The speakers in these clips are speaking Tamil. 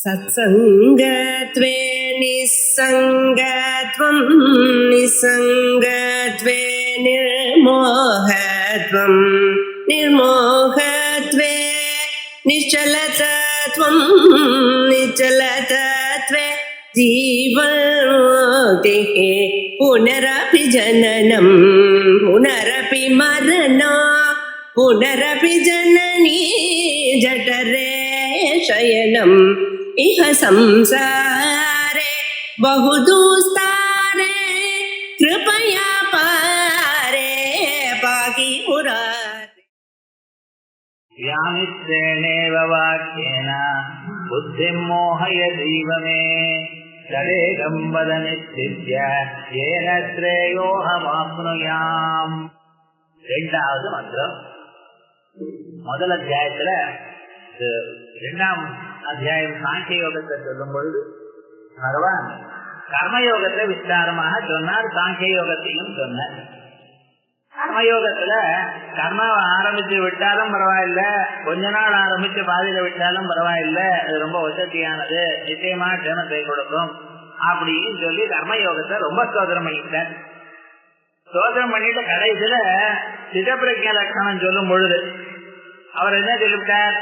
सत्सङ्गत्वे निस्सङ्गत्वं निस्सङ्गत्वे निर्मोहत्वं निर्मोहत्वे निश्चलतत्वं निश्चलतत्वे जीवन्मुक्तिः पुनरपि जननं पुनरपि मरणं पुनरपि जननी जठरे शयनम् इह संसारे बहुदुस्तारे कृपया पारे पाहि मुरारे। यामित्रेणेव वाक्येन बुद्धिं मोहयतीव मे तदेकं वद निश्चित्य येन श्रेयोऽहमाप्नुयाम्. இரண்டாவது மந்திரம். முதல் அத்தியாயத்துல இரண்டாம் அத்தியாயம் சாங்கிய யோகத்தை சொல்லும் பொழுது பகவான் கர்மயோகத்தை விஸ்தாரமாக சொன்னார், சாங்கிய யோகத்தையும் சொன்னார். கர்மயோகத்துல கர்மாவை ஆரம்பிச்சு விட்டாலும் பரவாயில்ல, கொஞ்ச நாள் ஆரம்பிச்சு பாதியில விட்டாலும் பரவாயில்ல, அது ரொம்ப வசதியானது, நிச்சயமா க்ஷேமத்தை கொடுக்கும் அப்படின்னு சொல்லி கர்மயோகத்தை ரொம்ப ஸ்தோத்திரம் பண்ணிட்டார். ஸ்தோத்திரம் பண்ணிட்டு கடைசியில சிதப்பிரஜ லட்சணம் சொல்லும் பொழுது அவர் என்ன சொல்லிவிட்டார்,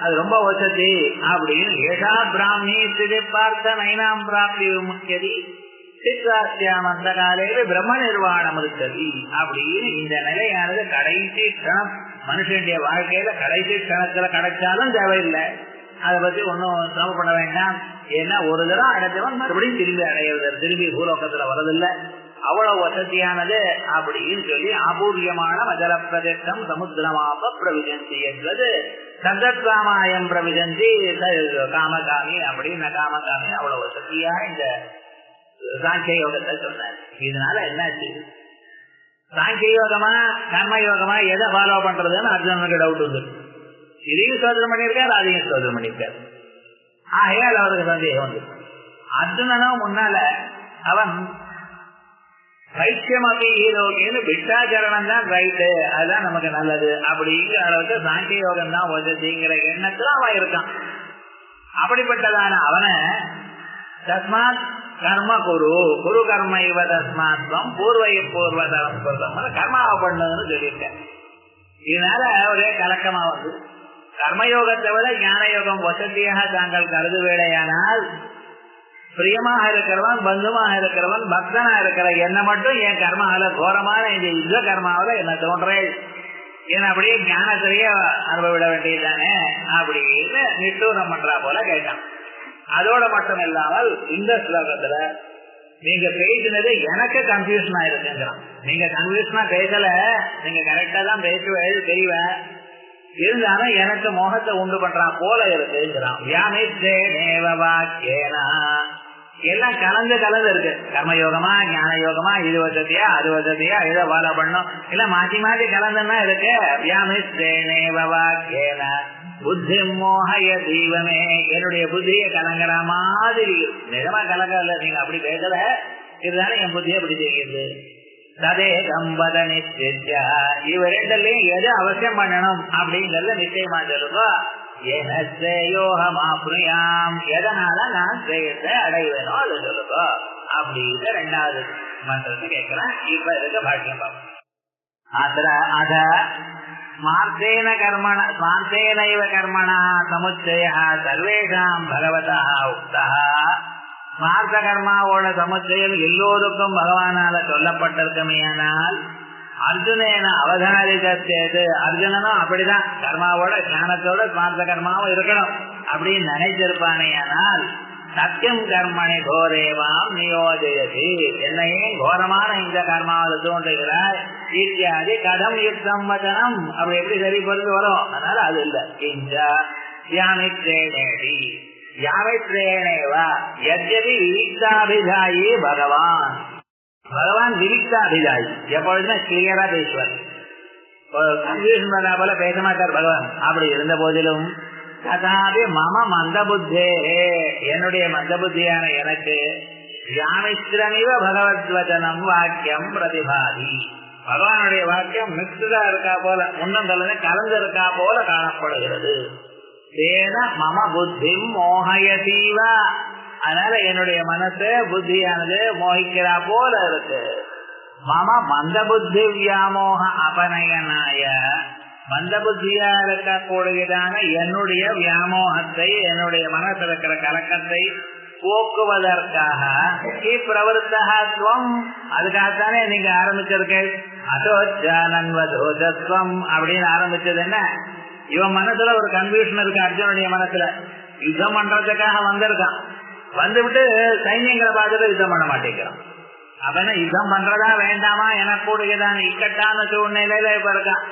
அது ரொம்ப வசதி அப்படின்னு. ஏஷா பிராமி ஸ்திதி பார்த்த நைனாம் பிராப்தி முக்கியதி சித்தாசியாம் அந்த காலையில பிரம்ம நிர்வாணம் இருக்கிறது அப்படின்னு இந்த நிலையானது கடைசி கணம் மனுஷனுடைய வாழ்க்கையில கடைசி கணத்துல கிடைச்சாலும் தேவையில்லை, அதை பத்தி ஒன்னும் சிரமப்பட வேண்டாம். ஏன்னா ஒரு தரம் அடைஞ்சவன் மறுபடியும் திரும்பி அடையிறது, திரும்பி பூலோகத்துல வரதில்லை, அவ்வளவு வசதியானது அப்படின்னு சொல்லி அபூர்யமான மஜல பிரதேசம் சமுத்திரமாப பிரவிஜந்தி என்பது சந்தத்ராமாயம் பிரவிஜந்தி காமகாமி அப்படின்னு காமகாமி அவ்வளவு வசதியா இந்த சாங்கிய யோகத்தை சொன்னார். இதனால என்னாச்சு, சாங்கிய யோகமா கர்மயோகமா எதை ஃபாலோ பண்றதுன்னு அர்ஜுனனுக்கு டவுட் வந்து இதையும் சோதனை பண்ணியிருக்காரு, அதையும் சோதனை பண்ணியிருக்காரு. ஆகையால் அவருக்கு சந்தேகம் வந்து அர்ஜுனனும் முன்னால அவன் வைத்தியமாக்கி ஈரோக்கின்னு பிட்டாச்சரணம் தான் ரைட்டு, அதுதான் நமக்கு நல்லது அப்படிங்கிற அளவுக்கு சாங்கிய யோகம் தான் வசதிங்கிற எண்ணத்துல அவன் இருக்கான். அப்படிப்பட்டதான அவனை தஸ்மாத் கர்ம குரு குரு கர்ம இவ தஸ்மாத்வம் பூர்வை பூர்வதரம் கர்மாவை பண்ணுன்னு சொல்லியிருக்கேன். இதனால ஒரே கலக்கமா வந்து கர்மயோகத்தை விட ஞான யோகம் வசதியாக தாங்கள் கருதுவேடையானால் பிரியமாக இருக்கிறவன் பந்துமாக இருக்கிறவன் பக்தனா இருக்கிற என்ன மட்டும் என் கர்மாவில கோரமான இந்த யுத்த கர்மாவில என்ன தோன்றேன், ஏன்னா அப்படியே ஞானத்திலேயே அனுபவிட வேண்டியதுதானே அப்படின்னு நிட்டூரம் பண்றா போல கேட்டான். அதோட மட்டும் இல்லாமல் இந்த ஸ்லோகத்துல நீங்க பேசினது எனக்கு கன்ஃபியூஷனா இருக்குங்கிறான். நீங்க கன்ஃபியூஷனா பேசல, நீங்க கரெக்டா தான் பேசுவது தெரியவேன், இருந்தாலும் எனக்கு மோகத்தை உண்டு பண்றான் போல இருக்குங்கிறான். எல்லாம் கலந்து கலந்து இருக்கு, கர்மயோகமா ஞான யோகமா, இது வசதியா அது வசதியா, இதை ஃபாலோ பண்ணும், இல்ல மாற்றி மாற்றி கலந்துன்னா இருக்கு. புத்தி மோகய தீவமே, என்னுடைய புத்தியை கலங்குற மாதிரி நிஜமா கலங்கல, நீங்க அப்படி பேசல, இருந்தாலும் என் புத்தியை அப்படி தெரியுது. ததே கம்பத நிச்சயா, இவ ரெண்டுலயும் எது அவசியம் பண்ணணும் அப்படிங்கறத நிச்சயமா சொல்லுங்க. யோகமாப்னுயாம், எதனால நான் செய்யத்தை அடைவேனோ அதை சொல்லுங்க அப்படின்னு ரெண்டாவது மந்திரத்தை கேட்கிறேன். இப்ப இருக்க பாக்கியம் பார்ப்போம். அத ஸ்மார்த்தேன கர்மண ஸ்மார்த்தேனைவ கர்மணா சமுச்சயா சர்வேஷாம் பகவதா உக்தா. ஸ்மார்த்த கர்மாவோட சமுச்சயம் எல்லோருக்கும் பகவானால சொல்லப்பட்டிருக்கமையானால் அர்ஜுனேன அவதாரிதத்தேது, அர்ஜுனனும் அப்படிதான் கர்மாவோட ஞானத்தோட ஸ்மார்த்த கர்மாவும் இருக்கணும் அப்படின்னு நினைச்சிருப்பானேயானால் சத்தியம் கர்மணி கோரேவாம் நியோஜயதி, என்னையே கோரமான இந்த கர்மாவில் தோன்றுகிறாய் இத்தியாதி கதம் யுக்தம் வச்சனம், அப்படி எப்படி சரி பொறுத்து வரும். அதனால அது இல்லை. கிஞ்சா யாமித்ரேணேடி யாமித்ரேணேவா யத்யதி விவிக்தாபிதாயி பகவான், பகவான் விவிக்தாபிதாயி எப்பொழுதுமே கிளியரா பேசுவார், கன்ஃபியூஷன் பண்ணா போல பேச மாட்டார் பகவான். அப்படி இருந்த போதிலும் ததாபி மம மந்த புத்தே, என்னுடைய மந்த புத்தியான எனக்கு யாமித்ரமிவ பகவத்வச்சனம் வாக்கியம் பிரதிபாதி, பகவானுடைய வாக்கியம் மிக்ஸ்டா இருக்கா போல, முன்னம் கலந்து இருக்கா போல காணப்படுகிறது. தேன மம புத்தி மோகயதீவ. அதனால என்னுடைய மனசு புத்தியானது மோகிக்கிறா போல இருக்கு. மம மந்த புத்தி வியாமோக அபநயனாய, மந்த புத்தியா இருக்கக்கூடியதான என்னுடைய வியாமோகத்தை, என்னுடைய மனசில் இருக்கிற கலக்கத்தை போக்குவதற்காக பிரவருத்தம், அதுக்காகத்தானே நீங்க ஆரம்பிச்சிருக்கேன். அதோஜானன்வதோஜஸ்வம் அப்படின்னு ஆரம்பிச்சது என்ன? இவன் மனசுல ஒரு கன்ஃபியூஷன் இருக்கு. அர்ஜுனுடைய மனசுல யுத்தம் பண்றதுக்காக வந்திருக்கான். வந்துவிட்டு சைன்யங்களை பார்த்துட்டு யுத்தம் பண்ண மாட்டேங்கிறான். அப்பனா யுத்தம் பண்றதா வேண்டாமா எனக்கூடியதான இக்கட்டான சூழ்நிலையில இப்ப இருக்கான்.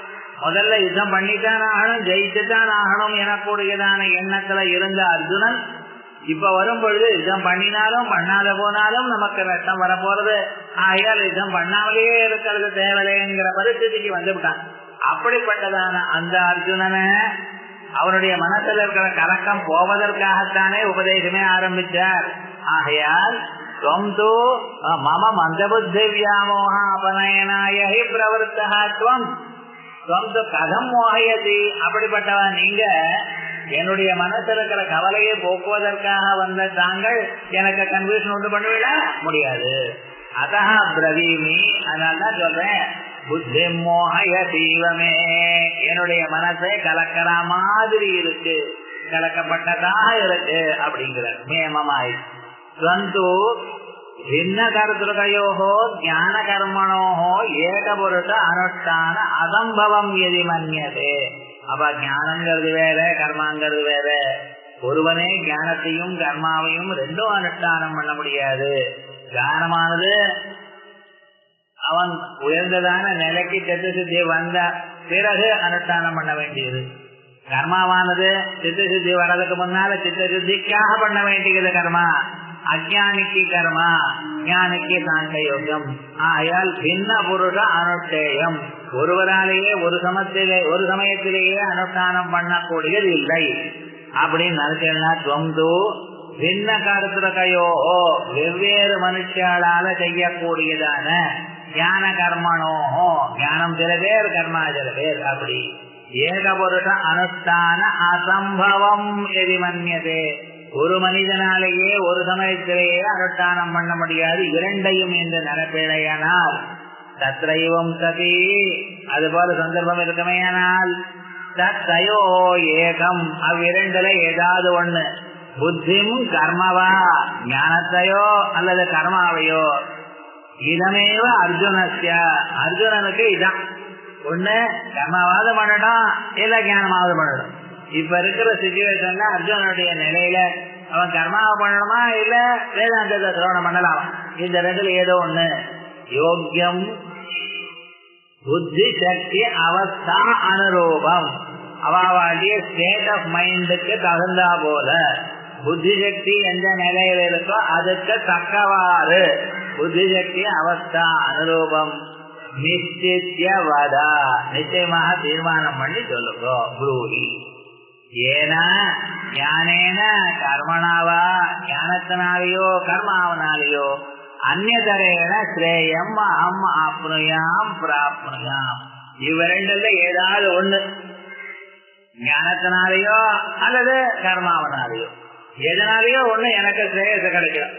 முதல்ல யுத்தம் பண்ணித்தான் ஆகணும், ஜெயிச்சுதான் ஆகணும் எனக்கூடியதான எண்ணத்துல இருந்த அர்ஜுனன் இப்ப வரும் பொழுது யுத்தம் பண்ணினாலும் பண்ணாத போனாலும் நமக்கு நஷ்டம் வரப்போறது, ஆகையால் யுத்தம் பண்ணாமலேயே இருக்கிறது தேவையில்லைங்கிற பரிஸ்திதிக்கு வந்துவிட்டான். அப்படிப்பட்டதான அந்த அர்ஜுனனை அவனுடைய மனசுல இருக்கிற கலக்கம் போவதற்காகத்தானே உபதேசமே ஆரம்பிச்சார். ஆகையால் மம மந்தபுத்தி வியாமோக அபநயனாய பிரவருத்தம் கதம் மோகயதி. அப்படிப்பட்டவன் நீங்க என்னுடைய மனசில் இருக்கிற கவலையை போக்குவதற்காக வந்த தாங்கள் எனக்கு கன்ஃபியூஷன் உண்டு பண்ணவிட முடியாது. அதா பிரவீமி, அதனால்தான் சொல்றேன், புத்தி மோகயதீவமே, என்னுடைய மனசை கலக்கிற மாதிரி இருக்கு, கலக்கப்பட்டதாக இருக்கு அப்படிங்கிற மேமமாய். ஸ்வந்து பின்ன கருத்துகையோகோ ஞான கர்மணோகோ ஏகபுருஷ அனுஷ்டான அசம்பவம் எதி மன்யதே. அப்ப ஞானங்கிறது வேற, கர்மாங்கிறது வேற. ஒருவனே ஞானத்தையும் கர்மாவையும் ரெண்டும் அனுஷ்டானம் பண்ண முடியாது. ஞானமானது அவன் உயர்ந்ததான நிலைக்கு சித்த சித்தி வந்த பிறகு அனுஷ்டானம் பண்ண வேண்டியது. கர்மாவானது சித்த சித்தி வர்றதுக்கு முன்னால சித்த சித்திக்காக பண்ண வேண்டியது கர்மா. அஜானிக்கு கர்மா, ஞானிக்கு சாங்கயோகம். ஆகையால் பின்ன புருஷ அனுஷ்டேயம், ஒருவராலேயே ஒரு சமயத்திலேயே அனுஷ்டானம் பண்ணக்கூடியது இல்லை அப்படின்னு நினைச்சேன்னா துவந்து பின்ன கருத்துகையோ, வெவ்வேறு மனுஷாலால செய்யக்கூடியதான ஞான கர்மனோஹோ, ஞானம் சில பேர் கர்மா சில பேர், அப்படி ஏகபுருஷ அனுஷ்டான அசம்பவம் எதி மன்யதே. ஒரு மனிதனாலேயே ஒரு சமயத்திலேயே அனுஷ்டானம் பண்ண முடியாது, இரண்டையும் என்று நினைப்பேடையானால் தத்ரைவம் சதி, அதுபோல சந்தர்ப்பம் இருக்குமேயானால் தத்தையோ ஏகம், அவ்விரண்டுல ஏதாவது ஒண்ணு, புத்திம் கர்மவா, ஞானத்தையோ அல்லது கர்மாவையோ, இதமேவ அர்ஜுனஸ்ய, அர்ஜுனனுக்கு இதான் ஒண்ணு, கர்மாவது பண்ணட்டும் இல்ல ஞானமாவது பண்ணட்டும். இப்ப இருக்கிற சிச்சுவேஷன்ல அர்ஜுனனுடைய நிலையில அவன் கர்மாவை பண்ணணுமா இல்ல வேதாந்தத்தை சிரவணம் பண்ணலாம், இந்த ரெண்டுல ஏதோ ஒண்ணு. யோக்கியம் புத்தி சக்தி அவஸ்தா அனுரூபம், அவாவாண்டிய ஸ்டேட் ஆஃப் மைண்டுக்கு தகுந்தா போல புத்தி சக்தி எந்த நிலையில இருக்கோ அதுக்கு தக்கவாறு புத்தி சக்தி அவஸ்தா அனுரூபம் நிச்சயவதா, நிச்சயமாக தீர்மானம் பண்ணி சொல்லுங்க. ப்ரூஹி ஏனா ஞானேன கர்மனாவா, ஞானத்தினாலேயோ கர்மாவனாலேயோ அந்நியதரேன ஸ்ரேயம் அஹம் ஆப்னுயாம் பிராப்னுயாம், இவ்விரண்டுல ஏதாவது ஒண்ணு, ஞானத்தினாலேயோ அல்லது கர்மாவனாலேயோ எதனாலேயோ ஒண்ணு எனக்கு ஸ்ரேயச கிடைக்கும்.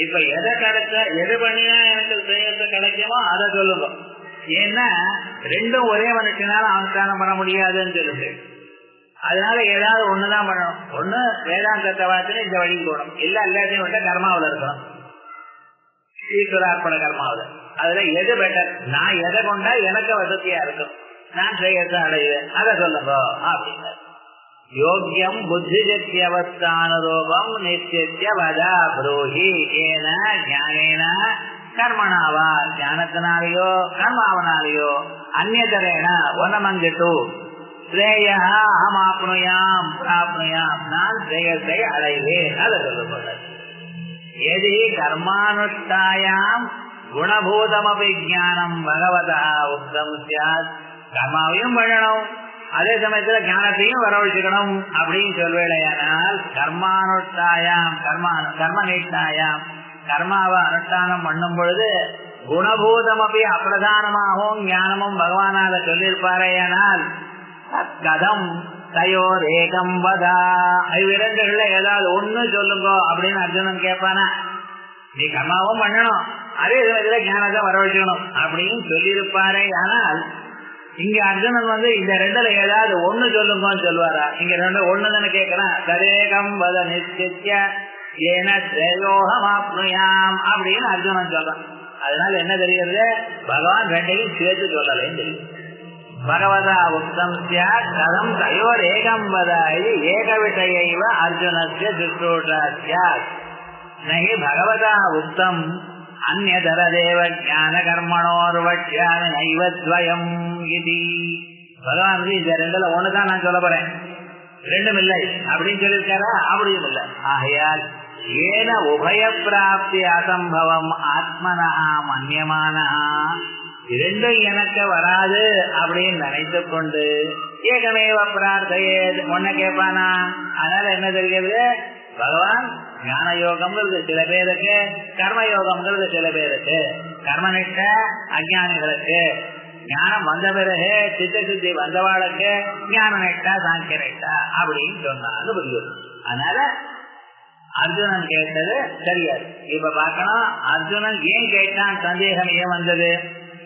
இப்ப எதை கிடைச்ச எது பண்ணினா எனக்கு ஸ்ரேயச கிடைக்குமோ அதை சொல்லுங்க. ஏன்னா ரெண்டும் ஒரே மனுஷனால அனுஷ்டானம் பண்ண முடியாதுன்னு சொல்லுங்க. அதனால ஏதாவது ஒண்ணுதான் பண்ணணும். ஒண்ணு வேதாந்தத்தை வார்த்தை இந்த வழிக்கு போகணும், இல்ல எல்லாத்தையும் விட்ட கர்மாவில இருக்கணும், ஈஸ்வரார்ப்பண கர்மாவில. அதுல எது பெட்டர், நான் எதை கொண்டா எனக்கு வசதியா இருக்கும், நான் ஸ்ரேயத்தை அடைவேன், அதை சொல்லுங்க அப்படின்னு. யோக்கியம் புத்தி சக்தி அவஸ்தானுரூபம் நிச்சய வதா ப்ரூஹி ஏன ஞானேன கர்மனாவா, ஞானத்தினாலேயோ கர்மாவனாலேயோ அந்நியதரேன ஒன்னமங்கிட்டு ஸ்ரேய அஹம் ஆப்னுயாம் பிராப்னுயாம், நான் ஸ்ரேயத்தை அடைவேன், அதை சொல்லுங்க. எதி கர்மானுஷ்டாயாம் குணபூதமபி ஞானம் பகவதா உக்தம் சியாத், கர்மாவையும் பண்ணணும் அதே சமயத்துல ஞானத்தையும் வரவழைச்சுக்கணும் அப்படின்னு சொல்வேடையானால் கர்மானுஷ்டாயாம் கர்மநிஷ்டாயாம், கர்மாவை அனுஷ்டானம் பண்ணும் பொழுது குணபூதமபி அப்பிரதானமாகவும் ஞானமும் பகவானால சொல்லியிருப்பாரேயானால் கதம் தயோர் ஏகம் வதா, இவ்விரண்டுகள்ல ஏதாவது ஒண்ணு சொல்லுங்க அப்படின்னு அர்ஜுனன் கேட்பானா? நீ கர்மாவும் பண்ணணும், அதே இதுல ஞானத்தை வரவழைக்கணும் அப்படின்னு சொல்லியிருப்பாரே. ஆனால் இங்க அர்ஜுனன் இந்த ரெண்டுல ஏதாவது ஒண்ணு சொல்லுங்கன்னு சொல்லுவாரா? இங்க ரெண்டு ஒண்ணு தானே கேட்கிறான். ததேகம் வத நிச்சய ஏன ஸ்ரேயோகமாப்னுயாம் அப்படின்னு அர்ஜுனன் சொல்றான். அதனால என்ன தெரியுது? பகவான் ரெண்டையும் சேர்த்து சொல்லலைன்னு தெரியும். பகவதா உக்தம் ஸ்யாத் கதம் தயோர் ஏகம் வத, இது ஏக விஷயைவ அர்ஜுனஸ்ய சுஷ்ரூஷா ஸ்யாத். நஹி பகவதா உக்தம் அந்யதர தேவ ஞான கர்மணோர்வட்சாமி நைவத்வயம் இதி. பகவான் இந்த ரெண்டுல ஒண்ணுதான் நான் சொல்ல போறேன், ரெண்டும் இல்லை அப்படின்னு சொல்லியிருக்காரா? அப்படியும் இல்லை. ஆகையால் ஏன உபய பிராப்தி அசம்பவம் ஆத்மனா மன்யமானா, இரண்டும் எனக்கு வராது அப்படின்னு நினைத்து கொண்டு ஏகமேவ பிரார்த்தையே ஒன்ன கேட்பானா? அதனால என்ன தெரிகிறது? பகவான் ஞான யோகம்ங்கிறது சில பேருக்கு, கர்மயோகம்ங்கிறது சில பேருக்கு, கர்மனிஷ்ட அஜானிகளுக்கு, ஞானம் வந்த பிறகு சித்த சுத்தி வந்தவாளுக்கு ஞான நிஷ்டா சாங்கிய நிஷ்டா அப்படின்னு சொன்னாலும் புரியுது. அதனால அர்ஜுனன் கேட்டது சரியாது. இப்ப பார்க்கணும், அர்ஜுனன் ஏன் கேட்டான், சந்தேகம் ஏன் வந்தது?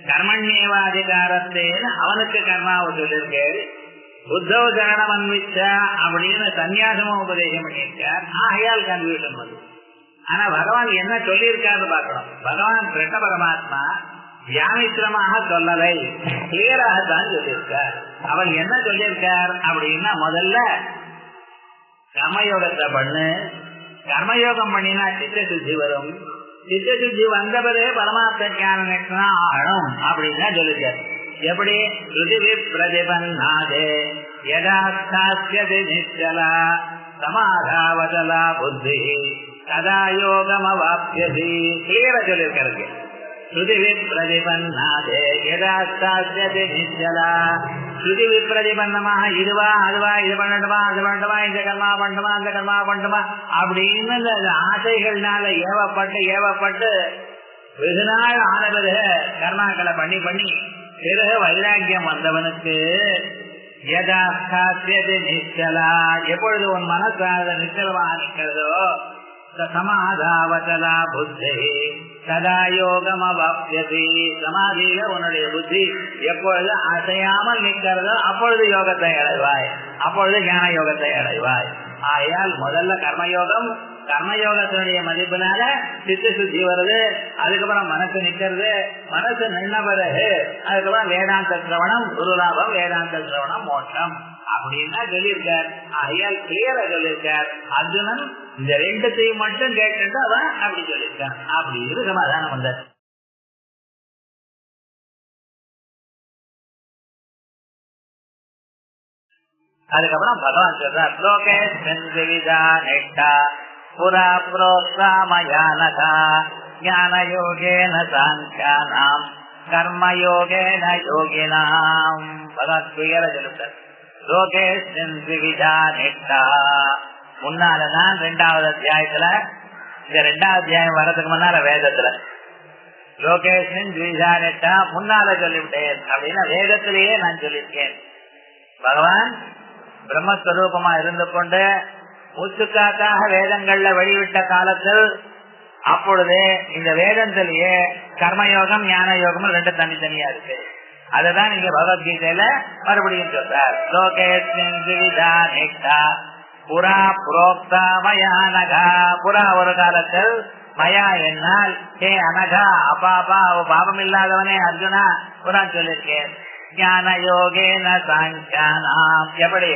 கர்மண்யேவாதிகாரத்தேன்னு அவனுக்கு கர்மாவை சொல்லியிருக்காரு, உத்தவ சரணம் அன்விச்ச அப்படின்னு சன்னியாசமும் உபதேசம் பண்ணியிருக்கார். ஆகையால் கன்ஃபியூஷன் வந்து. ஆனா பகவான் என்ன சொல்லியிருக்காரு பார்க்கணும். பகவான் கிருஷ்ண பரமாத்மா வியாமித்திரமாக சொல்லலை, கிளியராகத்தான் சொல்லியிருக்கார். அவன் என்ன சொல்லியிருக்கார் அப்படின்னா, முதல்ல கர்மயோகத்தை பண்ணு, கர்மயோகம் பண்ணினா சித்த சுத்தி வரும், சித்த சுத்தி வந்த பிறகு பரமாத்ம ஞானம் ஆகணும் அப்படின்னு சொல்லியிருக்கார். எப்படி? ருதிவி பிரதிபன்னாதே யதாஸ்தாஸ்யதி நிச்சலா சமாதாவதலா புத்தி கதா யோகமவாப்யதி. கிளியரா சொல்லியிருக்காரு. ருதிவி பிரதிபன்னாதே யதாஸ்தாஸ்யதி நிச்சலா, ஸ்ருதி விப்ரதிபன்னமாக இதுவா அதுவா, இது பண்ணட்டுமா அது பண்ணட்டுமா, இந்த கர்மா பண்ணட்டுமா அந்த கர்மா பண்ணட்டுமா அப்படின்னு ஆசைகள்னால ஏவப்பட்டு வெகு நாள் ஆன பிறகு கர்மாக்களை பண்ணி பிறகு வைராக்கியம் வந்தவனுக்கு யதாஸ்தாஸ்யதி நிச்சலா, எப்பொழுது உன் மனசாக நிச்சலமாக இருக்கிறதோ சமாதாவதலா புத்தி சதா யோகம் அவாப்யதி, சமாதியில உன்னுடைய புத்தி எப்பொழுது அசையாமல் நிற்கிறதோ அப்பொழுது யோகத்தை அடைவாய், அப்பொழுது ஞான யோகத்தை அடைவாய். ஆகையால் முதல்ல கர்மயோகம், கர்மயோகத்தினுடைய மதிப்பினால சித்த சுத்தி வருது, அதுக்கப்புறம் மனசு நிக்கிறது, மனசு நின்ன பிறகு அதுக்கப்புறம் வேதாந்த சிரவணம், குருலாபம், வேதாந்த சிரவணம், மோட்சம் அப்படின்னா சொல்லியிருக்கார். ஆகையால் கிளியரா சொல்லியிருக்கார். அர்ஜுனன் இந்த ரெண்டுத்தையும் மட்டும் கேட்டு அவன் அப்படி சொல்லியிருக்கான். அப்படி இரு சமாதானம் வந்த. அதுக்கப்புறம் பகவான் சொல்றார், லோகே விவிதா நெட்டா புரா புரோக்ஷாமயானகா ஞான யோகேன சாங்கியானாம் கர்மயோகேன யோகினாம். பகவான் கிளியரா சொல்லிட்டார். லோகே விவிதா நெட்டா, முன்னாலதான் 2வது அத்தியாயத்துல, இந்த 2வது அத்தியாயம் வர்றதுக்கு முன்னால வேதத்துல லோகேஷன் துவிஜானெட்டா முன்னால சொல்லிவிட்டேன் அப்படின்னா வேதத்திலேயே நான் சொல்லியிருக்கேன். பகவான் பிரம்மஸ்வரூபமா இருந்து கொண்டு மூச்சுக்காக்காக வேதங்கள்ல வெளிவிட்ட காலத்தில் அப்பொழுதே இந்த வேதத்திலேயே கர்மயோகம் ஞான யோகம் 2 தனித்தனியா இருக்கு. அதுதான் இங்க பகவத்கீதையில மறுபடியும் சொல்றார். லோகேஸ்மின் துவிதா நெட்டா புரா புரோக்தா மயா அனகா, புறா ஒரு காலத்தில், மயா என்னால் ஹே அனகா அபாபா பாபம் இல்லாதவனே அர்ஜுனா புறா சொல்லியிருக்கேன். ஞான யோகேன சாங்கியானாம், எப்படி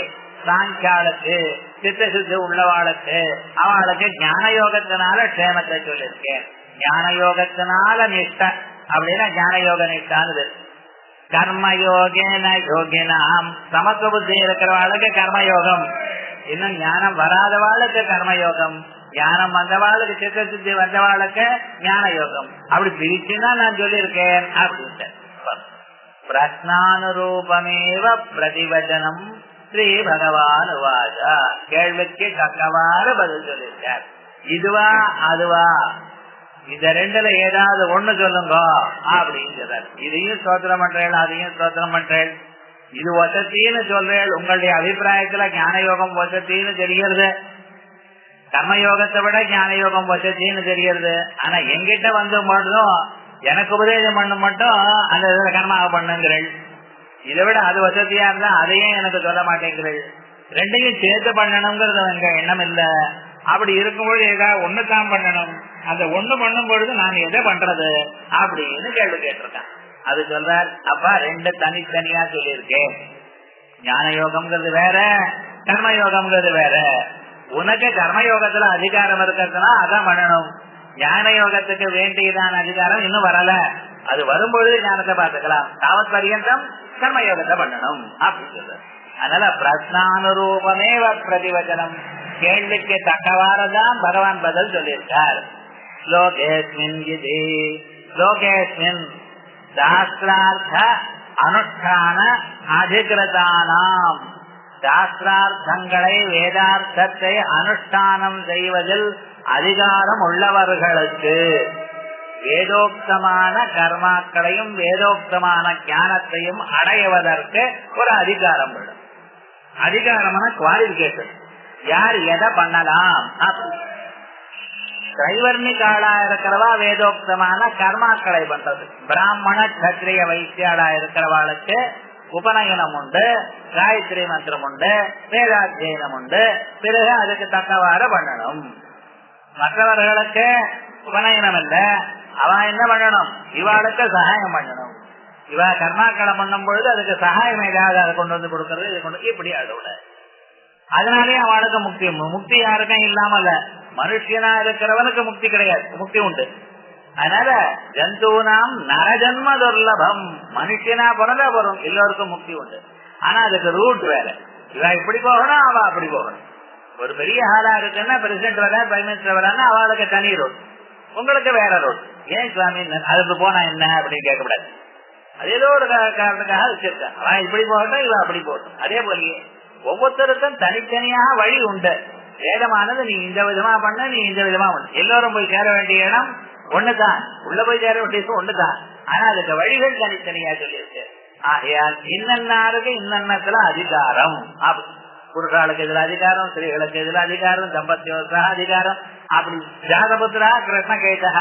சாங்கியாளுக்கு சித்த சுத்தி உள்ளவாளுக்கு அவளுக்கு ஞான யோகத்தினால க்ஷேமத்தை சொல்லியிருக்கேன். ஞான யோகத்தினால நிஷ்ட அப்படின்னா ஞான யோக நிஷ்டானது. கர்மயோகேன யோகினாம், சமத்துவ புத்தி இருக்கிறவாளுக்கு கர்மயோகம், இன்னும் ஞானம் வராதவாளுக்கு கர்மயோகம், ஞானம் வந்தவாளுக்கு சித்த சுத்தி வந்தவாளுக்கு ஞான யோகம். அப்படி பிரிச்சுன்னா நான் சொல்லியிருக்கேன் அப்படின்னு. பிரஸ்னானுரூபமேவ பிரதிவச்சனம் ஸ்ரீ பகவான் வாஜா, கேள்விக்கு தக்கவாறு பதில் சொல்லியிருக்கார். இதுவா அதுவா, இந்த 2ல ஏதாவது ஒண்ணு சொல்லுங்க அப்படின்னு சொல்றார். இதையும் ஸ்தோத்திரம் பண்றேன், அதையும் ஸ்தோத்திரம் பண்றேன். இது வசத்தின்னு சொல்றேன். உங்களுடைய அபிப்பிராயத்துல ஞான யோகம் வசத்தின்னு தெரிகிறது, கர்மயோகத்தை விட ஞான யோகம் வசத்தின்னு தெரிகிறது. ஆனா எங்கிட்ட வந்து மட்டும் எனக்கு உபதேசம் பண்ண மட்டும் அந்த இதுல கர்மாக பண்ணுங்கிறள். இதை விட அது வசதியா இருந்தா அதையும் எனக்கு சொல்ல மாட்டேங்கிறள். ரெண்டையும் சேர்த்து பண்ணணுங்கிறது எங்க எண்ணம் இல்ல. அப்படி இருக்கும்போது ஏதாவது ஒண்ணுதான் பண்ணணும். அந்த ஒண்ணு பண்ணும் பொழுது நான் எதை பண்றது அப்படின்னு கேள்வி கேட்டிருக்கேன். அது சொல்றார், அப்பா ரெண்டு தனித்தனியா சொல்லியிருக்கேன். ஞான யோகம்ங்கிறது வேற, கர்மயோகம்ங்கிறது வேற. உனக்கு கர்மயோகத்துல அதிகாரம் இருக்கிறதுனா அதான் பண்ணணும். ஞான யோகத்துக்கு வேண்டியதான அதிகாரம் இன்னும் வரல. அது வரும்பொழுது ஞானத்தை பார்த்துக்கலாம். தாவத் பரியந்தம் கர்மயோகத்தை பண்ணணும் அப்படின்னு சொல்ற. அதனால பிரஸ்னானுரூபமே பிரதிவச்சனம், கேள்விக்கு தக்கவாறுதான் பகவான் பதில் சொல்லியிருக்கார். ஸ்லோகேஸ்மின் இது ஸ்லோகேஸ்மின் சாஸ்திரார்த்த அனுஷ்டான அதிகிருதானாம், சாஸ்திரார்த்தங்களை வேதார்த்தத்தை அனுஷ்டானம் செய்வதில் அதிகாரம் உள்ளவர்களுக்கு வேதோக்தமான கர்மாக்களையும் வேதோக்தமான ஞானத்தையும் அடைவதற்கு ஒரு அதிகாரம் உள்ளது. அதிகாரமான குவாலிபிகேஷன், யார் எதை பண்ணலாம். கைவர்ணிகாளா இருக்கிறவா வேதோக்தமான கர்மாக்களை பண்றது. பிராமண கத்திரிய வைத்தியாளா இருக்கிறவாளுக்கு உபநயனம் உண்டு, காயத்ரி மந்திரம் உண்டு, வேதாத்தியனம் உண்டு. பிறகு அதுக்கு தக்கவாறு பண்ணணும். மற்றவர்களுக்கு உபநயனம் இல்ல, அவன் என்ன பண்ணணும், இவாளுக்கு சகாயம் பண்ணணும். இவ கர்மாக்களை பண்ணும் பொழுது அதுக்கு சகாயம் ஏதாவது அதை கொண்டு வந்து கொடுக்கறது, இது கொண்டு இப்படி அதோட. அதனாலே அவளுக்கு முக்தி. முக்தி யாருக்கும் இல்லாமல்ல, மனுஷனா இருக்கிறவனுக்கு முக்தி கிடையாது, முக்தி உண்டு. அதனால ஜந்தூனாம் நரஜன்ம துர்லபம், மனுஷனா பிறந்தா வரும், எல்லோருக்கும் முக்தி உண்டு. ஆனா அதுக்கு ரூட் வேற. இவ இப்படி போகணும், அவ அப்படி போகணும். ஒரு பெரிய ஹாலா இருக்குன்னா பிரசிடென்ட் வர, பிரைம் மினிஸ்டர் வரான்னா அவளுக்கு தனி ரோட், உங்களுக்கு வேற ரோட். ஏன் சுவாமி அதுக்கு போனா என்ன அப்படின்னு கேட்கக்கூடாது. அது ஏதோ ஒரு காரணத்துக்காக வச்சிருக்க. அவன் இப்படி போகட்டும், இவன் அப்படி போகட்டும். அதே போலயே ஒவ்வொருத்தருக்கும் தனித்தனியாக வழி உண்டு. வேதமானது நீ இந்த விதமா பண்ண, நீ இந்த விதமா பண்ண. எல்லோரும் போய் சேர வேண்டிய இடம் ஒண்ணுதான், உள்ள போய் சேர வேண்டியது ஒண்ணுதான். ஆனா அதுக்கு வழிகள் தனித்தனியா சொல்லியிருக்கு. ஆகையால் இன்னன்னாருக்கு இன்னத்துல அதிகாரம். புருஷாளுக்கு இதுல அதிகாரம், ஸ்திரீகளுக்கு இதுல அதிகாரம், தம்பத்தியோசா அதிகாரம். அப்படி ஜாதபுத்திரா கிருஷ்ண கேட்டா,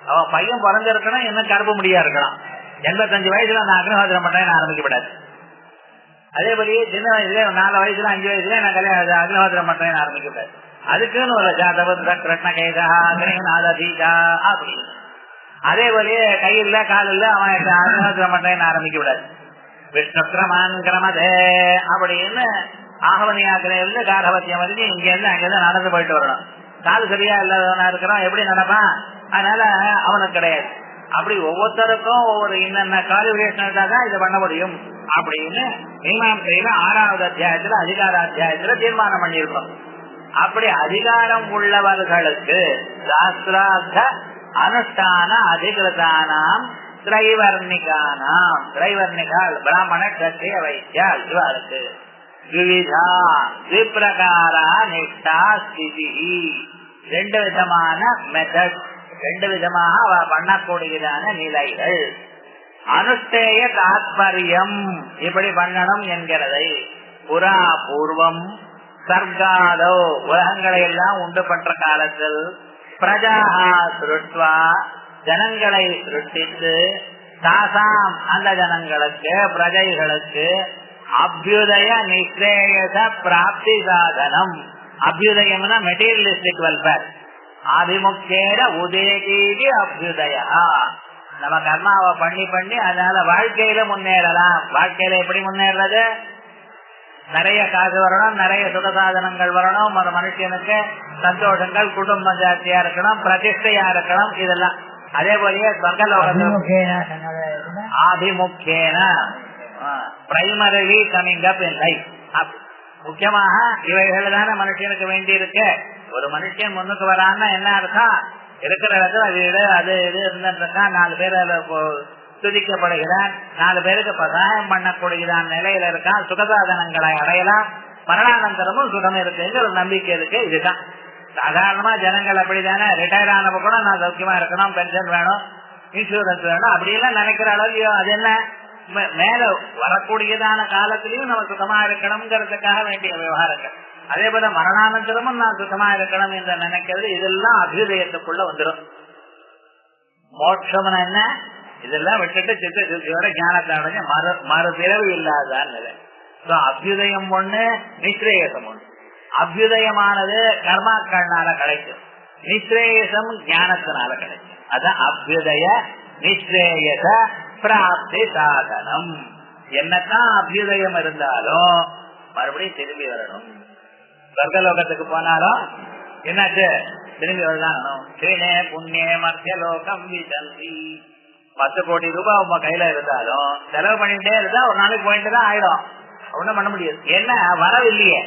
அவன் பையன் பிறந்திருக்கணும், இன்னும் கருப்பு முடியா இருக்கலாம். 85 வயசுல நான் அக்னிஹோத்திரம் பண்றேன்னு ஆரம்பிக்கப்படாது. அதே போலயே சின்ன வயசுல 4 வயசுல 5 வயசுல நான் கல்யாணம் அக்னிஹோத்திரம் பண்றேன்னு ஆரம்பிக்கப்படாது. அதுக்குன்னு ஒரு ஜாதபுத்திர கிருஷ்ண கேதா அக்னிநாதீதா அப்படின்னு. அதே போலயே கையில காலில் அவன் அக்னிஹோத்திரம் பண்றேன்னு ஆரம்பிக்க விடாது. விஷ்ணு கிரமான் கிரமதே அப்படின்னு ஆகவனியாக்கில இருந்து காரவத்தியம் வரைக்கும் இங்க இருந்து அங்கிருந்து நடந்து போயிட்டு வரணும். கால் சரியா இல்லாதவனா இருக்கிறான், எப்படி நடப்பான்? அதனால அவனுக்கு கிடையாது. அப்படி ஒவ்வொருத்தருக்கும் ஒவ்வொரு இன்னென்ன குவாலிபிகேஷன் தான் இதை பண்ண முடியும் அப்படின்னு மீமாம்சையில 6வது அத்தியாயத்துல அதிகார அத்தியாயத்துல தீர்மானம் பண்ணியிருக்கோம். அப்படி அதிகாரம் உள்ளவர்களுக்கு சாஸ்திரார்த்த அனுஷ்டான அதிகிருதானாம் திரைவர்ணிகானாம், திரைவர்ணிகால் பிராமண கத்திரிய வைத்தியால் இவருக்கு விவிதா விப்ரகாரா நிஷ்டா ஸ்திதி, 2 விதமான மெத்தட், 2 விதமாக அவ பண்ணக்கூடியதான நிலைகள். அனுஷ்டேய தாத்பரியம், இப்படி பண்ணணும் என்கிறதை புறா பூர்வம் சர்காதோ உலகங்களை எல்லாம் உண்டு பண்ற காலத்தில் பிரஜா சுருட்வா ஜனங்களை சுருட்டித்து தாசாம் அந்த ஜனங்களுக்கு பிரஜைகளுக்கு அபியுதய நிஸ்ரேயச பிராப்தி சாதனம். அபியுதயம்னா மெட்டீரியலிஸ்டிக் வெல்ஃபேர். அபிமுக்கேர உதேகீதி அபியுதய, நம்ம கர்மாவை பண்ணி பண்ணி அதனால வாழ்க்கையில முன்னேறலாம். வாழ்க்கையில எப்படி முன்னேறது? நிறைய காசு வரணும், நிறைய சுகசாதனங்கள் வரணும், ஒரு மனுஷனுக்கு சந்தோஷங்கள், குடும்பம் ஜாஸ்தியா இருக்கணும், பிரதிஷ்டையா இருக்கணும், இதெல்லாம். அதே போலயே ஆபிமுக்கேன primary coming up in life. முக்கியமாக இவைகள் தானே மனுஷனுக்கு வேண்டி இருக்கு. ஒரு மனுஷன் முன்னுக்கு வரான்னா என்ன அர்த்தம்? இருக்கிற இடத்துல வீடு அது இது இருந்துருக்கான், 4 பேர் துதிக்கப்படுகிறான், 4 பேருக்கு சகாயம் பண்ணக்கூடியதான் நிலையில இருக்கான், சுகசாதனங்களை அடையலாம், மரணானந்தரமும் சுகம் இருக்குங்கிற ஒரு நம்பிக்கை இருக்கு. இதுதான் சாதாரணமா ஜனங்கள் அப்படித்தானே. ரிட்டையர் ஆனப்ப கூட நான் சௌக்கியமா இருக்கணும், பென்ஷன் வேணும், இன்சூரன்ஸ் வேணும், அப்படி எல்லாம் நினைக்கிற அளவு அது என்ன மேல வரக்கூடியதான காலத்திலையும் நம்ம சுத்தமா இருக்கணும்ங்கிறதுக்காக வேண்டிய விவகாரங்கள். அதே போல மரணானந்தரமும் நான் சுத்தமா இருக்கணும் என்று நினைக்கிறது, இதெல்லாம் அபியுதயத்துக்குள்ள வந்துடும். மோட்சம்னா என்ன? இதெல்லாம் விட்டுட்டு சித்த சுத்தியோட ஞானத்தாடைய மறுபிறவு இல்லாதான் நிலை. அபியுதயம் ஒண்ணு, நிஸ்ரேயசம் ஒண்ணு. அபியுதயமானது கர்மாக்கள்னால கிடைக்கும், நிஸ்ரேயசம் ஞானத்தினால கிடைக்கும். அதான் அபியுதய நிஸ்ரேயச பிராப்தி சாதனம். என்னதான் அபியுதயம் இருந்தாலும் மறுபடியும் திரும்பி வரணும். சொர்க்கலோகத்துக்கு போனாலும் என்னாச்சு? திரும்பி வரணும். ஸ்ரீனே புண்ணிய மத்திய லோகம் விசந்தி. 10 கோடி ரூபாய் உங்க கையில இருந்தாலும் செலவு பண்ணிட்டே இருந்தா ஒரு நாளைக்கு போயிட்டு தான் ஆயிடும். ஒண்ணும் பண்ண முடியாது. என்ன வரவில்லையே.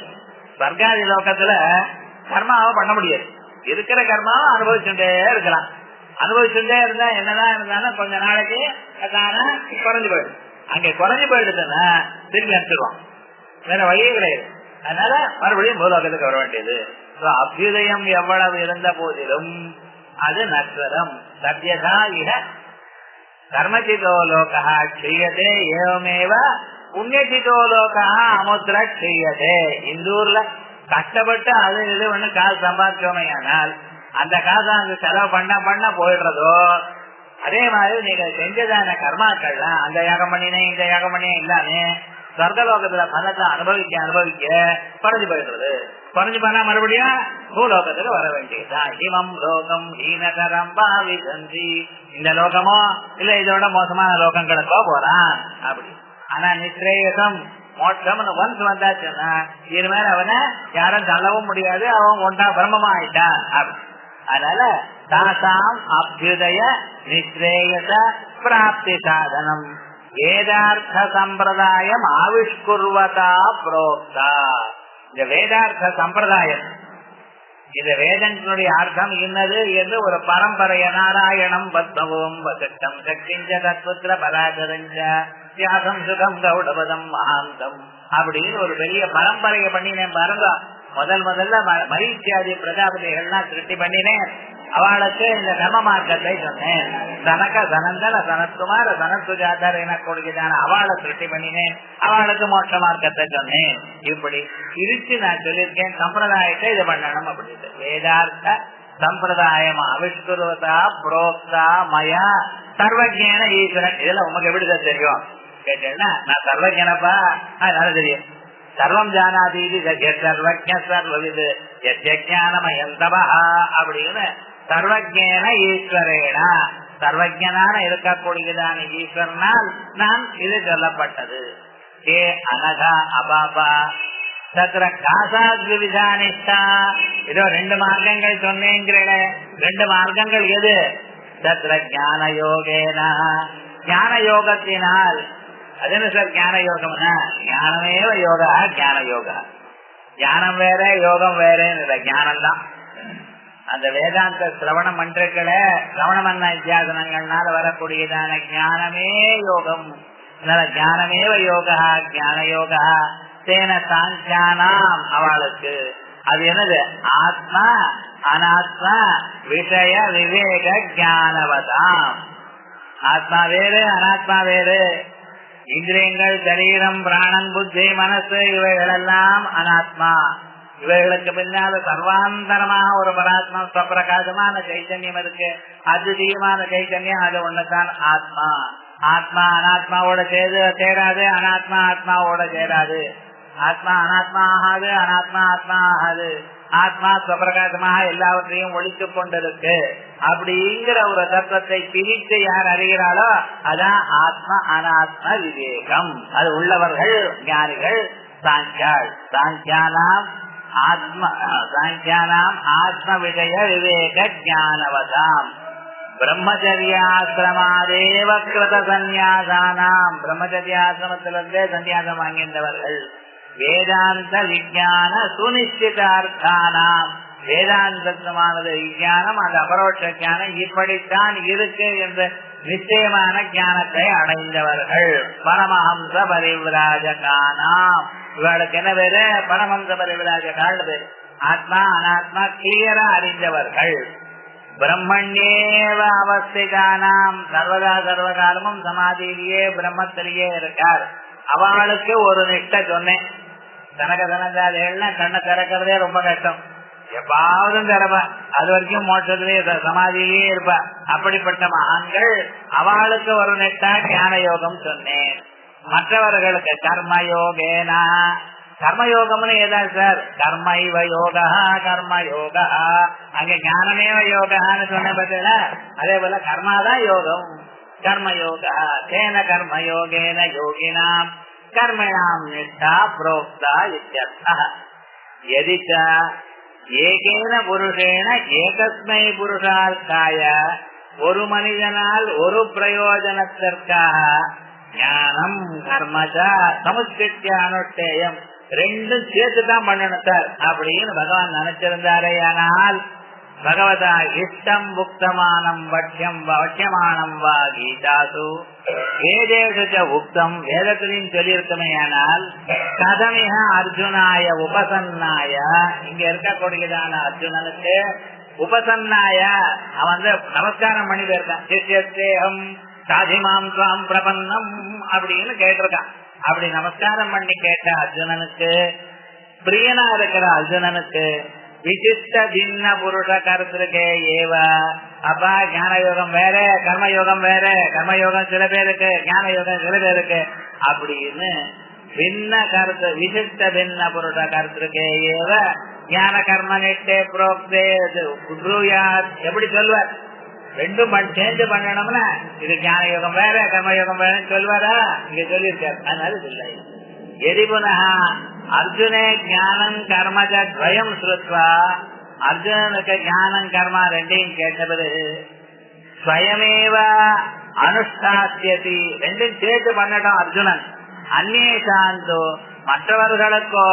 ஸ்வர்காதி லோகத்துல கர்மாவை பண்ண முடியாது. இருக்கிற கர்மாவை அனுபவிச்சுட்டே இருக்கலாம். அனுபவிச்சுட்டே இருந்தா என்னதான் இருந்தாலும் கொஞ்ச நாளைக்கு குறைஞ்சு போயிடுது. அங்க குறைஞ்சு போயிடுதுன்னா திரும்பி அனுப்பிடுவான். வேற வழியே கிடையாது. அதனால மறுபடியும் பூலோகத்துக்கு வர வேண்டியது. அபியுதயம் எவ்வளவு இருந்த போதிலும் அது நஸ்வரம். சத்யதா இக கர்மசிதோ லோகா க்ஷீயதே ஏவமேவ புண்ணியசிதோ லோகா அமுத்திர க்ஷீயதே. இந்த ஊர்ல கஷ்டப்பட்டு அது இது ஒண்ணு காசு சம்பாதிச்சோமே, ஆனால் அந்த காசை அந்த செலவு பண்ண போயிடுறதோ, அதே மாதிரி நீங்க செஞ்சதான கர்மாக்கள்லாம் அந்த யாகம் பண்ணினேன் இந்த யாகம் பண்ணினேன் இல்லாமே சொர்க்கலோகத்துல பலத்தை அனுபவிக்க குறைஞ்சு போயிடுறது. குறைஞ்சு பண்ணா மறுபடியும் பூலோகத்துக்கு வர வேண்டியதுதான். ஹிமம் லோகம் ஹீனகரம் பாவிசந்தி. இந்த லோகமோ இல்ல இதோட மோசமான லோகங்களுக்கோ போறான் அப்படி. ஆனா நிஸ்ரேயசம் மோட்சம்னு ஒன்ஸ் வந்தாச்சுன்னா இனிமேல அவனை யாரும் தள்ளவும் முடியாது, அவன் ஒன்றா பிரம்மமா ஆயிட்டான் அப்படி. அதனால தாசாம் அபியுதய நிஸ்ரேயச பிராப்தி சாதனம் வேதார்த்த சம்பிரதாயம் ஆவிஷ்குர்வதா புரோக்தா. இந்த வேதார்த்த சம்பிரதாயம், இந்த வேதங்களுடைய அர்த்தம் இன்னது என்று ஒரு பரம்பரைய நாராயணம் பத்மவோம் வசட்டம் சக்திஞ்ச தத்புத்திர பராகரஞ்ச தியாகம் சுகம் கௌடபதம் மகாந்தம் அப்படின்னு ஒரு பெரிய பரம்பரையை பண்ணினேன் பாருங்க. முதல்ல மரீச்சியாதி பிரஜாபதிகள்லாம் சிருஷ்டி பண்ணினேன். அவளுக்கு இந்த தர்ம மார்க்கத்தை சொன்னேன். சனக சனந்தன சனத்குமார சனத்துஜாதர் எனக்கூடியதான அவளை சிருஷ்டி பண்ணினேன். அவளுக்கு மோட்ச மார்க்கத்தை சொன்னேன். இப்படி இருக்கு நான் சொல்லியிருக்கேன். சம்பிரதாயத்தை இது பண்ணணும் அப்படின்னு. வேதார்த்த சம்பிரதாயம் ஆவிஷ்குருவதா புரோக்தா மயா சர்வஜேன ஈஸ்வரன். இதுல உங்களுக்கு எப்படிதான் தெரியும் கேட்டேன்னா, நான் சர்வஜனப்பா, அதனால தெரியும். சர்வம் ஜானாதீதி சர்வஜ சர்வவிது ஞானமயந்தபா அப்படின்னு சர்வஜேன ஈஸ்வரேனா, சர்வஜனான இருக்கக்கூடியதான ஈஸ்வரனால் நான் இது சொல்லப்பட்டது. ஏ அனகா அபாபா தத்திர காசாத்விவிதானிஷ்டா. இதோ 2 மார்க்கங்கள் சொன்னேங்கிறேன். 2 மார்க்கங்கள் எது? தத்திர ஞான யோகேனா, ஞான யோகத்தினால். அது என்ன சார் ஞான யோகம்னா? ஞானமேவ யோகா, ஞான யோகா. ஞானம் வேற யோகம் வேறன்னு இல்லை, ஞானம் தான். அந்த வேதாந்த சிரவண மன்றங்கள சிரவண மன்ன வித்தியாசனங்கள்னால வரக்கூடியதான ஞானமே யோகம். ஞானமேவ யோகா ஞான யோகா தேன சாங்கியானாம். அவளுக்கு அது என்னது? ஆத்மா அனாத்மா விஷய விவேக ஞானவதாம். ஆத்மா வேறு அனாத்மா வேறு. இந்திரியங்கள் சரீரம் பிராணன் புத்தி மனசு இவைகளெல்லாம் அனாத்மா. இவைகளுக்கு பின்னால சர்வாந்தரமாக ஒரு பராத்மா பிரகாசமான சைத்தன்யம் இருக்கு. அத்விதீயமான சைத்தன்யம், அது ஒண்ணுதான் ஆத்மா. ஆத்மா அனாத்மாவோட சேராது, அனாத்மா ஆத்மாவோட சேராது. ஆத்மா அனாத்மா ஆகாது, அனாத்மா ஆத்மா ஆகாது. ஆத்மா சுவப்பிரகாசமாக எல்லாவற்றையும் ஒழித்துக் கொண்டிருக்கு. அப்படிங்கிற ஒரு தத்துவத்தை பிரித்து யார் அறிகிறாளோ அதான் ஆத்மா அனாத்ம விவேகம். அது உள்ளவர்கள் ஞானிகள். சாங்கியானாம் ஆத்ம விஷய விவேக ஞானவதாம். பிரம்மச்சரியாசிரமாதேவ கிருத சந்நியாசானாம். பிரம்மச்சரியாசிரமத்திலிருந்தே சன்னியாசம் வாங்கின்றவர்கள். வேதாந்த விஞ்ஞான சுனிச்சிதார்த்தானாம். வேதாந்தமானது விஞ்ஞானம், அது அபரோட்ச ஞானம் இப்படித்தான் இருக்கு என்ற நிச்சயமான ஞானத்தை அடைந்தவர்கள். பரமஹம்ச பரிவிராஜகானாம். இவளுக்கு என்ன பேரு? பரமஹம்ச பரிவிராஜகால் பேரு. ஆத்மா அனாத்மா கிளியரா அறிந்தவர்கள். பிரம்மண்யேவ அவஸ்திதானாம் சர்வதா சர்வகாலமும் சமாதியிலேயே பிரம்மத்திலேயே இருக்கார். அவளுக்கு ஒரு நிஷ்டை சொன்னேன். தனகதனங்காதைகள்னா கண்ணை திறக்கிறதே ரொம்ப கஷ்டம், எப்பாவதும் திறப்பா, அது வரைக்கும் மோட்சத்திலேயே சமாதியிலேயே இருப்பா. அப்படிப்பட்ட மகான்கள் அவளுக்கு ஒரு நிஷ்டா ஞான யோகம் சொன்னேன். மற்றவர்களுக்கு கர்மயோகேனா, கர்மயோகம்னு ஏதா சார், கர்மைவ யோகா கர்மயோகா, அங்க ஞானமேவ யோகான்னு சொன்ன பத்தில அதே போல கர்மாதான் யோகம். கர்மயோகா தேன கர்மயோகேன யோகினாம் கர்மணாம் நிஷ்டா புரோக்தா இத்யர்த்தः. யதிச்ச ஏகேன புருஷேன ஏகஸ்மை புருஷார்த்தாய, ஒரு மனிதனால் ஒரு பிரயோஜனத்திற்காக ஞானம் கர்மஜ சமுச்சித்ய அனுஷ்டேயம் ரெண்டும் சேர்த்துதான் பண்ணணும் சார் அப்படின்னு பகவான் நினைச்சிருந்தாரே. ஆனால் பகவதா இஷ்டம் உக்தமானம் வட்சியமானம் வா கீதாசு வேதேஷ உக்தம், வேதத்திலையும் சொல்லியிருக்கமே. ஆனால் கதமிக அர்ஜுனாய உபசன்னாய, இங்க இருக்கக்கூடியதான அர்ஜுனனுக்கு உபசன்னாய அவன் வந்து நமஸ்காரம் பண்ணி போயிருக்கான். சிஷ்யத்தேகம் சாதிமாம் துவாம் பிரபன்னம் அப்படின்னு கேட்டிருக்கான். அப்படி நமஸ்காரம் பண்ணி கேட்ட அர்ஜுனனுக்கு, பிரியனா இருக்கிற அர்ஜுனனுக்கு விசிஷ்ட பின்ன புருஷ கருத்திருக்கே ஏவ. அப்பா ஞான யோகம் வேற கர்மயோகம் வேற, கர்மயோகம் சில பேருக்கு ஞான யோகம் சில பேருக்கு அப்படின்னு பின்ன கருத்து விசிஷ்ட பின்ன புருஷ கருத்திருக்கே ஏவ ஞான கர்ம நிஷ்டே புரோக்தே ப்ரூயாத். எப்படி சொல்வார்? ரெண்டும் சேர்ந்து பண்ணணும்னா இது ஞான யோகம் வேற கர்மயோகம் வேறன்னு சொல்வாரா? இங்க சொல்லியிருக்காரு. அதனால இல்லை. எதி புனः அர்ஜுனே ஞானம் கர்மஜ துவயம் ஸ்ருத்வா, அர்ஜுனனுக்கு ஞானம் கர்மா ரெண்டையும் கேட்டது ஸ்வயமேவ அனுஷ்டாஸ்யதி, ரெண்டும் சேர்த்து பண்ணட்டும் அர்ஜுனன். அந்நேஷாந்தோ மற்றவர்களுக்கோ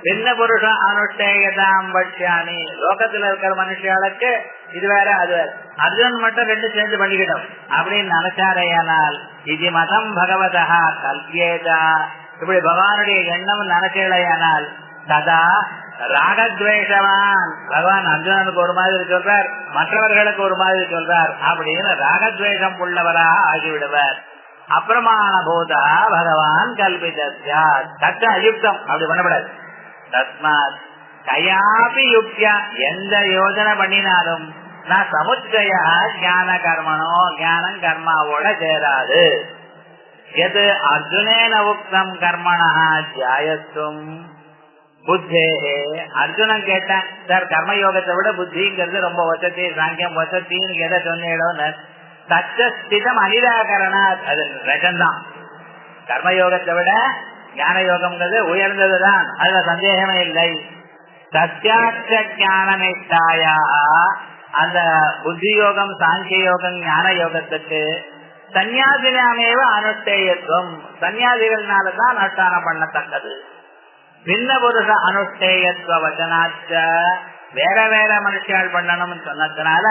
பின்ன புருஷ அனுஷ்டேயதாம் பட்சாமி, லோகத்துல இருக்கிற மனுஷர்களுக்கு இது வேற அது வேற, அர்ஜுனன் மட்டும் ரெண்டு சேர்ந்து பண்ணிக்கிட்டோம் அப்படின்னு நினைச்சாரையானால் இது மதம் பகவதா கல்பியேதா, இப்படி பகவானுடைய எண்ணம் நினைச்சேனால் ததா ராகத்வேஷவான், பகவான் அர்ஜுனனுக்கு ஒரு மாதிரி சொல்றார், மற்றவர்களுக்கு ஒரு மாதிரி சொல்றார் அப்படின்னு ராகத்வேஷம் உள்ளவரா ஆகிவிடுவார். அப்பிரமாண போதா பகவான் கல்பிதா, தச்ச அயுக்தம் அப்படி பண்ணப்படாது. தஸ்மாத் கயாபி யுக்தியா, எந்த யோஜனை பண்ணினாலும் நான் சமுச்சய ஞான கர்மனோ ஞானம் கர்மாவோட சேராது. எது அர்ஜுனேன உக்தம் கர்மணா ஜாயத்தும் புத்தே, அர்ஜுனன் கேட்டான் சார் கர்மயோகத்தை விட புத்திங்கிறது ரொம்ப வசதி, சாங்கியம் வசத்தின்னு எதை சொன்னேடோன்னு, தச்சஸ்திதம் அனிராகரணா, அது ரகம்தான். கர்மயோகத்தை விட ஞான யோகம்ங்கிறது உயர்ந்ததுதான், அதுல சந்தேகமே இல்லை. சத்யாட்ச ஞானமேட்டாயா, அந்த புத்தி யோகம் சாங்கிய யோகம் ஞான யோகத்துக்கு சன்னியாசினாமேவ அனுஷ்டேயத்துவம், சன்னியாசிகள்னாலதான் அனுஷ்டானம் பண்ணத்தக்கது. பின்ன புருஷ அனுஷ்டேயத்துவ வச்சனாச்ச, வேற வேற மனுஷியால் பண்ணணும்னு சொன்னதுனால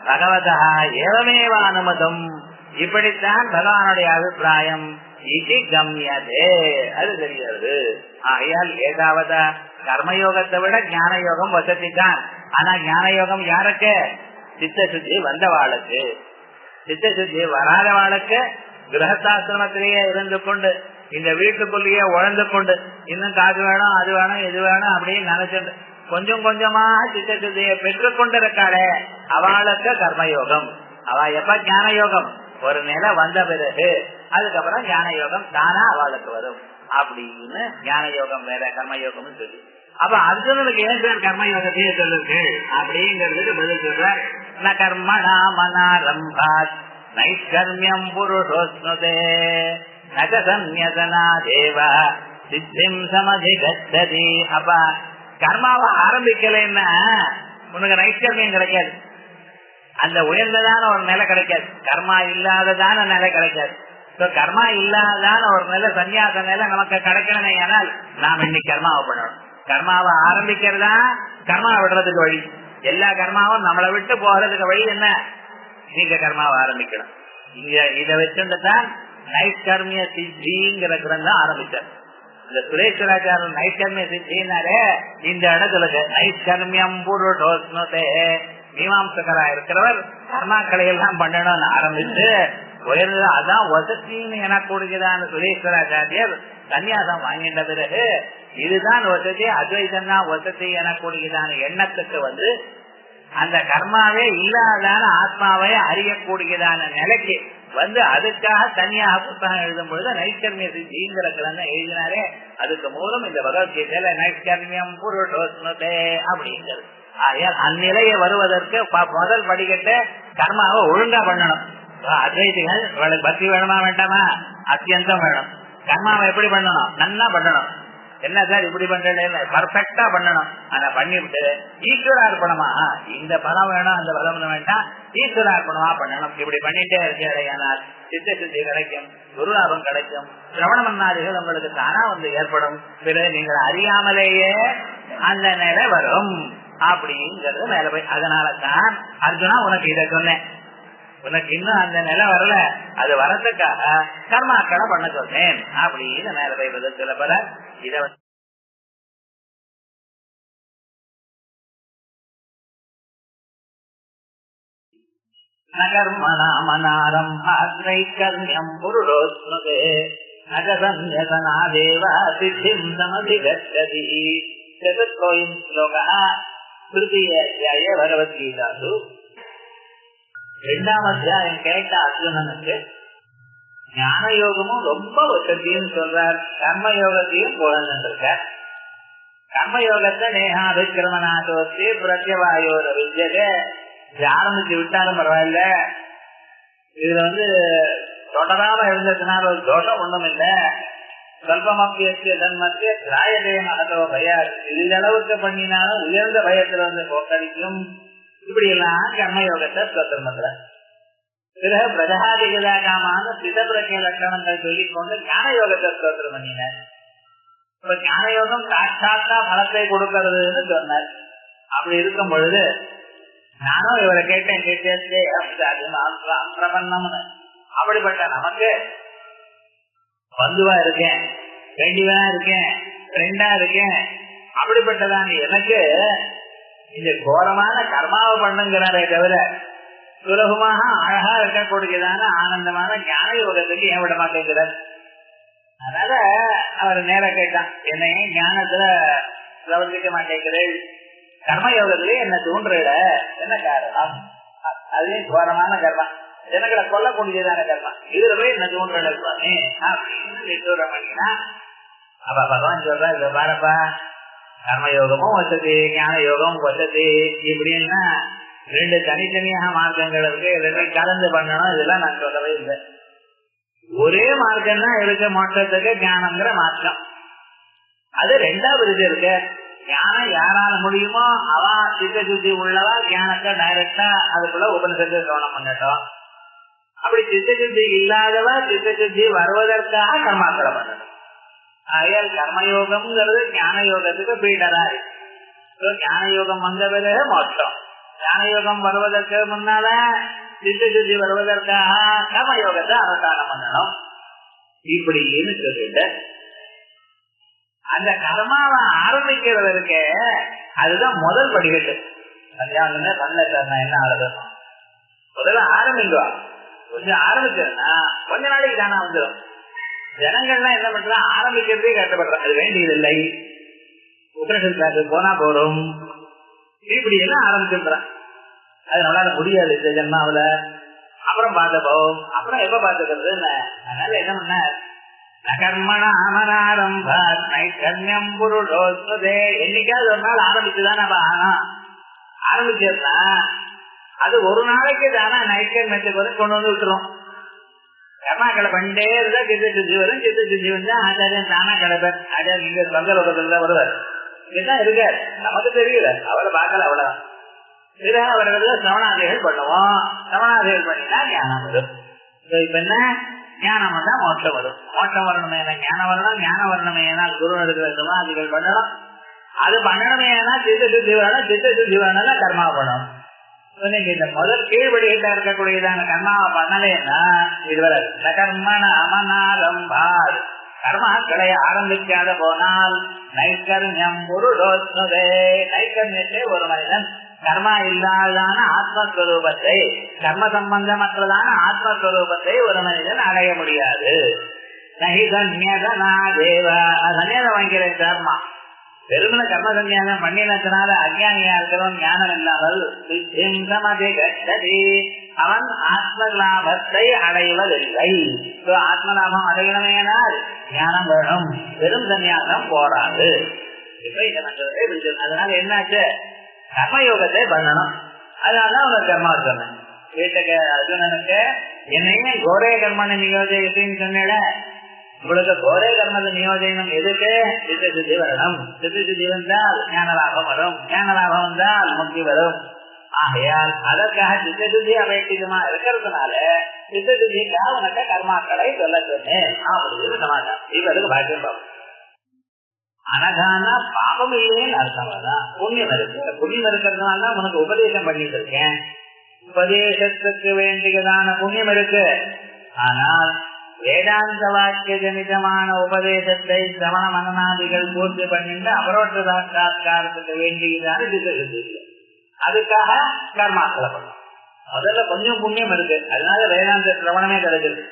பகவதா ஏவமேவ அனுமதம், இப்படித்தான் பகவானுடைய அபிப்பிராயம். இது கம்யதே, அது தெரிகிறது. ஆகையால் ஏதாவது கர்மயோகத்தை விட ஞான யோகம் வசதி தான். ஆனா ஞான யோகம் யாருக்கு? சித்த சுத்தி வந்தவாளுக்கு. சித்த சுத்தி வராதவாளுக்கு கிரகஸ்தாசிரமத்திலேயே இருந்து கொண்டு இந்த வீட்டுக்குள்ளேயே உழந்து கொண்டு இன்னும் காசு வேணும் அது வேணும் இது வேணும் அப்படின்னு நினைச்சிட்டு கொஞ்சம் கொஞ்சமா சித்த சுத்தியை பெற்றுக் கொண்டிருக்காளே அவளுக்கு கர்மயோகம். அவ எப்ப ஞான யோகம் ஒரு நிலை வந்த பிறகு அதுக்கப்புறம் ஞான யோகம் தானா அவளுக்கு வரும் அப்படின்னு ஞான யோகம் வேற கர்மயோகம் சொல்லி. அப்ப அர்ஜுனனுக்கு ஏன் சார் கர்மயோகத்தையே சொல்லுங்கள் அப்படிங்கிறதுக்கு பதில் சொல்றார். ந கர்மணா மனாரம்பாத் நைஷ்கர்மியம் புருஷோஸ்னுதே நக சந்நியதனா தேவா சித்திம் சமதிகச்சதி. அப்ப கர்மாவை ஆரம்பிக்கலைன்னா உனக்கு நைஷ்கர்மியம் கிடைக்காது, அந்த உயர்ந்ததான ஒரு நிலை கிடைக்காது, கர்மா இல்லாததான நிலை கிடைக்காது. கர்மா இல்லாததான ஒரு நிலை சன்னியாச நிலை நமக்கு கிடைக்கணுமே. ஆனால் நாம் இன்னைக்கு கர்மாவை பண்ணணும். கர்மாவை ஆரம்பிக்கிறதா கர்மா விடுறதுக்கு வழி. எல்லா கர்மாவும் நம்மளை விட்டு போறதுக்கு வழி என்ன? நீங்க கர்மாவை ஆரம்பிக்கணும். இதை வச்சுதான் நைஷ்கர்மிய சித்திங்கிற கிரந்தம் ஆரம்பிச்சார். இந்த சுரேஸ்வராச்சாரர் நைஷ்கர்மிய சித்தினாரே இந்த இடத்துல நைஷ்கர்மியம் புருஷோஸ்னுதே மீமாம்சகரா இருக்கிறவர் கர்மாக்களை எல்லாம் பண்ணணும்னு ஆரம்பிச்சு உயர்ந்து அதான் வசதின்னு எனக்கூடியதான சுரேஸ்வராச்சாரியர் சன்னியாசம் வாங்கின்ற பிறகு இதுதான் வசதி, அத்வைதம் தான் வசதி எனக்கூடியதான எண்ணத்துக்கு அந்த கர்மாவே இல்லாதான ஆத்மாவை அறியக்கூடியதான நிலைக்கு அதுக்காக தனியாக புத்தகம் எழுதும் பொழுது நைஷ்கர்மிய சித்திங்கிற கிரந்தம் எழுதினாரே. அதுக்கு மூலம் இந்த பகவத்கீதையில நைஷ்கர்மியம் புருஷோஸ்னுதே அப்படிங்கிறது. ஆகையால் அந்நிலையை வருவதற்கு முதல் படிக்கட்டு கர்மாவை ஒழுங்கா பண்ணணும். அத்வைதிகள் இவளுக்கு பக்தி வேணுமா வேண்டாமா? அத்தியந்தம் வேணும். கர்மாவை எப்படி பண்ணணும்? நன்னா பண்ணணும். என்ன சார் இப்படி பண்றது? பர்ஃபெக்டா பண்ணணும். ஆனா பண்ணிவிட்டு ஈஸ்வரார்ப்பணமா இந்த பலம் வேணும் அந்த பலம் வேண்டாம், ஈஸ்வரார்ப்பணமா பண்ணணும். இப்படி பண்ணிட்டே இருக்கிறேனால் சித்த சித்தி கிடைக்கும், குருலாபம் கிடைக்கும், சிரவண மன்னாதிகள் உங்களுக்கு தானா ஏற்படும். பிறகு நீங்கள் அறியாமலேயே அந்த நிலை வரும் அப்படிங்கிறது மேல போய். அதனாலதான் அர்ஜுனா உனக்கு இதை சொன்னேன். உனக்கு இன்னும் அந்த நிலை வரல, அது வரதுக்காக கர்மாக்களை பண்ண சொன்னேன் அப்படின்னு மேல போய் சில பல இத நகர்மணாமனாரம் ஆத்ரைக்கர்மியம் புருஷோஸ்னுதே நகசன்யசனாதேவ சித்திம் சமதிகச்சதி. சதுர்கோயம் ஸ்லோகா திருத்தீய அத்தியாய பகவத்கீதாசு. 2ஆம் அத்தியாயம் கேட்ட அர்ஜுனனுக்கு ஞான யோகமும் ரொம்ப வசதியும் சொல்றார், கர்மயோகத்தையும் புகழ்ந்திருக்கார். கர்மயோகத்தை நேகாபிக்கிரமநாதோஸ்தி பிரத்யவாயோர வித்யதே ஆரம்பிச்சு விட்டாலும் பரவாயில்ல. இதுல தொடராம இருந்ததுனால ஒரு தோஷம் ஒண்ணும் இல்ல. சொல்பமப்பிய தன்மத்திய திராயதே மகதோ பய, இது அளவுக்கு பண்ணினாலும் உயர்ந்த பயத்துல போக்கடிக்கும். இப்படி எல்லாம் கர்மயோகத்தை ஸ்தோத்திரம் பண்ற. பிறகு பிரஜாதிகதாகாமான சிதபிரஜ லட்சணங்கள் சொல்லிக் கொண்டு ஞான யோகத்தை ஸ்தோத்திரம் பண்ணினார். இப்ப ஞான யோகம் சாட்சாத்தா பலத்தை கொடுக்கறதுன்னு சொன்னார். அப்படி இருக்கும் பொழுது நானும் இவரை கேட்டேன், பிரபன்னம்னு. அப்படிப்பட்ட நமக்கு பந்துவா இருக்கேன், வேண்டியவனா இருக்கேன், ஃப்ரெண்டா இருக்கேன். அப்படிப்பட்டதான எனக்கு இந்த கோரமான கர்மாவை பண்ணுங்கிறாரே தவிர சுலபமாக அழகா இருக்கக்கூடியதான ஆனந்தமான ஞான யோகத்துக்கு ஏன் விட மாட்டேங்கிறார். அதனால அவர் நேர கேட்டான், என்னையே ஞானத்துல பிரவர்த்திக்க மாட்டேங்கிறேன், கர்மயோகத்திலே என்ன தூண்டுற என்ன காரணம்? அதுலயும் கோரமான கர்மம், ஜனங்களை கொல்லக்கூடியதான கர்மம், இதுல போய் என்ன தூண்டுற அப்படின்னு நிச்சயம் பண்ணினா. அப்ப பகவான் சொல்ற, இத பாருப்பா, கர்மயோகமும் வசதி, ஞான யோகமும் வசதி. இப்படின்னா 2 தனித்தனியாக மார்க்கங்கள் இருக்கு, 2 கலந்து பண்ணணும். இதெல்லாம் நான் சொல்லவே இல்லை. ஒரே மார்க்கம் தான் இருக்கு மோட்சத்துக்கு, ஞானங்கிற மார்க்கம். அது 2வது இது இருக்கு. ஞானம் யாரால முடியுமோ அவ சித்த சுத்தி உள்ளவா ஞானத்தை டைரக்டா அதுக்குள்ள உபனிஷத்து கவனம் பண்ணட்டும். அப்படி சித்த சுத்தி இல்லாதவா சித்த சுத்தி வருவதற்காக கர்மாக்களை பண்ணணும். ஆகையால் கர்மயோகம்ங்கிறது ஞான யோகத்துக்கு பீடரா இருக்கு. ஞான யோகம் வந்த பிறகு மோட்சம். ஞான யோகம் வருவதற்கு முன்னால சித்த சுத்தி வருவதற்காக கர்மயோகத்தை அனுஷ்டானம் பண்ணணும். இப்படின்னு சொல்லிட்டு அந்த கர்மாவை ஆரம்பிக்கிறதற்கு அதுதான் முதல் படிக்கட்டு. கல்யாணமே பண்ண என்ன ஆரம்பிக்கும், முதல்ல ஆரம்பிக்குவா. கொஞ்சம் ஆரம்பிச்சதுன்னா கொஞ்ச நாளைக்கு தானே வந்துடும். ஜனங்கள்லாம் என்ன பண்றா, ஆரம்பிக்கிறதே கஷ்டப்படுறாங்க. அது வேண்டியது இல்லை, உபநிஷத்து போனா போறோம், இப்படி எல்லாம் ஆரம்பிச்சுடுறான். அது நம்மளால முடியாது இந்த ஜென்மாவில. அப்புறம் பார்த்த போவோம், அப்புறம் எப்ப பார்த்துக்கிறது. அதனால என்ன பண்ண, என்னைக்காவது ஒரு நாள் ஆரம்பிச்சுதான் நம்ம ஆரம்பிச்சா அது ஒரு நாளைக்கு தானே நைட்கர்மத்துக்கு வந்து கொண்டு வந்து விட்டுரும். கர்மாக்களை பண்ணிட்டே இருந்தா சித்த சுத்தி வரும். சித்த சுத்தி வந்து ஆச்சாரியன் தானா கிடைப்பார். ஆச்சாரியன் இங்க சொந்தலோகத்துல வருவார். இதுதான் இருக்காரு, நமக்கு தெரியல, அவரை பார்க்கல, அவ்வளவுதான். பிறகு அவர்கள் சிரவணாதிகள் பண்ணுவோம். சிரவணாதிகள் பண்ணினா ஞானம் வரும். இப்ப என்ன ஞானம் வந்தா மோட்சம் வரும். மோட்சம் வரணுமே ஞானம் வரணும். ஞானம் வரணுமே குரு எடுக்கிற சிரவணாதிகள் பண்ணணும். அது பண்ணணுமே சித்த சுத்தி வரணும். சித்த சுத்தி வரணும்னா கர்மா பண்ணணும். இந்த முதல் கீழ்படிகிட்ட இருக்கக்கூடியதான கர்மாவை பண்ணலேன்னா இதுவரை கர்மண அமனாரம்பார், கர்மாக்களை ஆரம்பிக்காத போனால் நைக்கர்மியம் புருஷோஸ்னுதே, நைக்கர்மியத்தை ஒரு மனிதன் கர்மா இல்லாததான ஆத்மஸ்வரூபத்தை, கர்ம சம்பந்தமற்றதான ஆத்மஸ்வரூபத்தை ஒரு மனிதன் அடைய முடியாது. நகி சந்நியதனா தேவ, சன்னியாசம் வாங்கிக்கிற கர்மா வெறுமன கர்ம சன்னியாசம் பண்ணினதுனால அஞ்ஞானியா இருக்கிறவன் ஞானம் இல்லாமல் அவன் ஆத்ம லாபத்தை அடைவதில்லை. ஆத்ம லாபம் அடையணுமேனால் ஞானம் வேணும், வெறும் சன்னியாசம் போராது. அதனால என்னாச்சு, கர்மயோகத்தை பண்ணணும். அதனாலதான் உனக்கு கர்மா சொன்னேன். வீட்டுக்கு அர்ஜுனனுக்கு என்னையுமே கோரே கர்மனை நியோஜகத்தின்னு சொன்னேன். உங்களுக்கு கோரே கர்மத நியோஜனம் எதுக்கு? சித்த சித்தி வரணும். சித்த சித்தி வந்தால் ஞான லாபம் வரும், ஞான லாபம் வந்தால் முக்தி வரும். ஆகையால் அதற்காக சித்த சித்தி அபேட்சிதமா இருக்கிறதுனால சித்த சித்திக்காக உனக்கு கர்மாக்களை சொல்ல சொன்னேன் அப்படின்னு சமாதானம். இவருக்கு பாக்கியம் பாவம். அனகானா பாபம் இல்லைன்னு அர்த்தம் தான். புண்ணியம் இருக்கு. புண்ணியம் இருக்கிறதுனால உனக்கு உபதேசம் பண்ணிட்டு இருக்கேன். உபதேசத்துக்கு வேண்டியதான புண்ணியம் இருக்கு. ஆனால் வேதாந்த வாக்கிய ஜனிதமான உபதேசத்தை சிரவண மனநாதிகள் பூர்த்தி பண்ணிட்டு அபரோட்ச சாட்சாத்காரத்துக்கு வேண்டியதான சித்தி. அதுக்காக கர்மாக்களை பண்ணும். முதல்ல கொஞ்சம் புண்ணியம் இருக்கு, அதனால வேதாந்த சிரவணமே கிடைச்சது.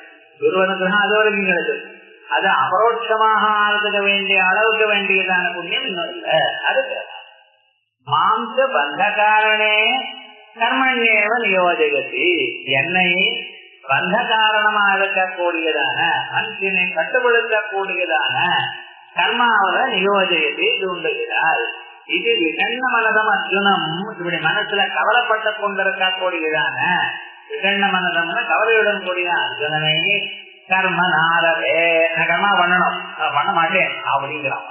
குருவனுக்கு அது வரைக்கும் கிடைச்சது. அது அபரோட்சமாக ஆகிறதுக்கு வேண்டிய அளவுக்கு வேண்டியதான புண்ணியம் இன்னும் இல்லை. அதுக்கு மாம்ச பந்த காரணே கர்மண்யேவ நியோஜகத்தி, என்னை பந்த காரணமா இருக்கக்கூடியதான மனுஷனை கட்டுப்படுத்தக்கூடியதான கர்மாவத நியோஜகத்தை தூண்டுகிறார். இது விஷண்ண மனதம் அர்ஜுனம். இப்படி மனசுல கவலைப்பட்டு கொண்டிருக்கக்கூடியதான விஷண்ண மனதம்னா கவலையுடன் கூடிய அர்ஜுனனை கர்ம நாரவே, நான் கர்மா பண்ணணும், பண்ண மாட்டேன் அப்படிங்கிறான்.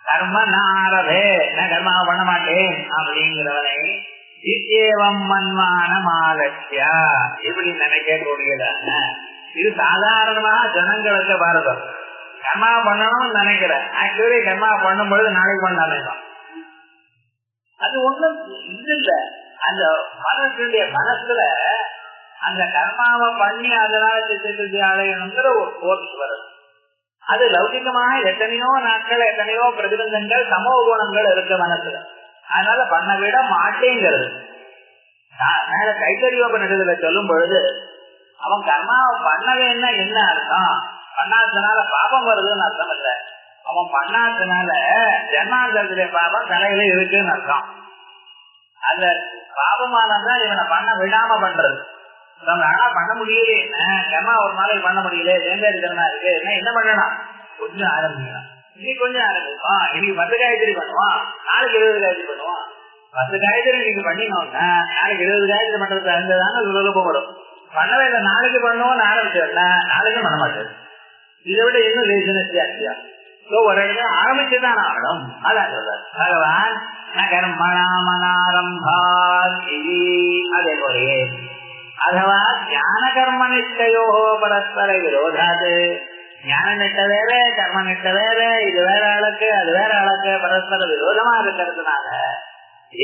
கர்ம நாரவே, நான் கர்மா பண்ண மாட்டேன் அப்படிங்கிறவனை இத்தேவம் மன்மான மாலட்சியா இப்படி நினைக்கக்கூடியதான. இது சாதாரணமாக ஜனங்களுக்கு பாரதம். கர்மா பண்ணணும்னு நினைக்கிறேன், ஆக்சுவலி கர்மா பண்ணும் பொழுது நாளைக்கு பண்ணாமே தான். அது ஒண்ணும் இல்ல. அந்த மனசுல அந்த கர்மாவை பண்ணி அதனால சித்தி அடையணுங்கிற ஒரு கோர்ஸ் வருது. அது லௌகிகமாக எத்தனையோ நாட்கள் எத்தனையோ பிரதிபந்தங்கள் சமூக குணங்கள் இருக்கு மனசுல. அதனால பண்ண விட மாட்டேங்கிறது. மேல கைத்தறியோபனிடத்துல சொல்லும் பொழுது அவன் கர்மாவை பண்ணவேன்னா என்ன அர்த்தம்? பண்ணாதனால பாபம் வருதுன்னு அர்த்தம் இல்ல. அவன் பண்ணாதனால ஜன்மாந்தரத்திலே பாபம் தலையில இருக்குன்னு அர்த்தம். அந்த பாபமானதான் இவனை பண்ண விடாம பண்றது. ஆனா பண்ண முடியல, என்ன கர்மா ஒரு நாளைக்கு பண்ண முடியல, தேர்ந்தெடுக்கிறனா இருக்கு, என்ன பண்ணலாம், கொஞ்சம் ஆரம்பிக்கலாம். இன்னைக்கு கொஞ்சம் ஆரம்பிப்பான், இன்னைக்கு 10 காய்கறி பண்ணுவான், நாளைக்கு 20 காய்கறி பண்ணுவான். 10 காய்கறி நீங்க பண்ணினோம்னா நாளைக்கு 20 காய்கறி பண்றதுக்கு இருந்ததான சுலபம் வரும். பண்ணவே இல்லை, நாளைக்கு பண்ணுவோம்னு ஆரம்பிச்சோம்னா நாளைக்கும் பண்ண மாட்டேன். இதை விட இன்னும் லேசினஸ் ஜாஸ்தியா. ஒரு இடத்துல ஆரம்பிச்சுதான் ஆகணும். அதான் சொல்றார் பகவான். அதே போலயே அதுவா ஞான கர்ம நிஷ்டையோ பரஸ்பர விரோதாது. ஞான நிட்ட வேற, கர்ம நிட்ட வேற, இது வேற ஆளுக்கு அது வேற ஆளுக்கு பரஸ்பர விரோதமா இருக்கிறதுனால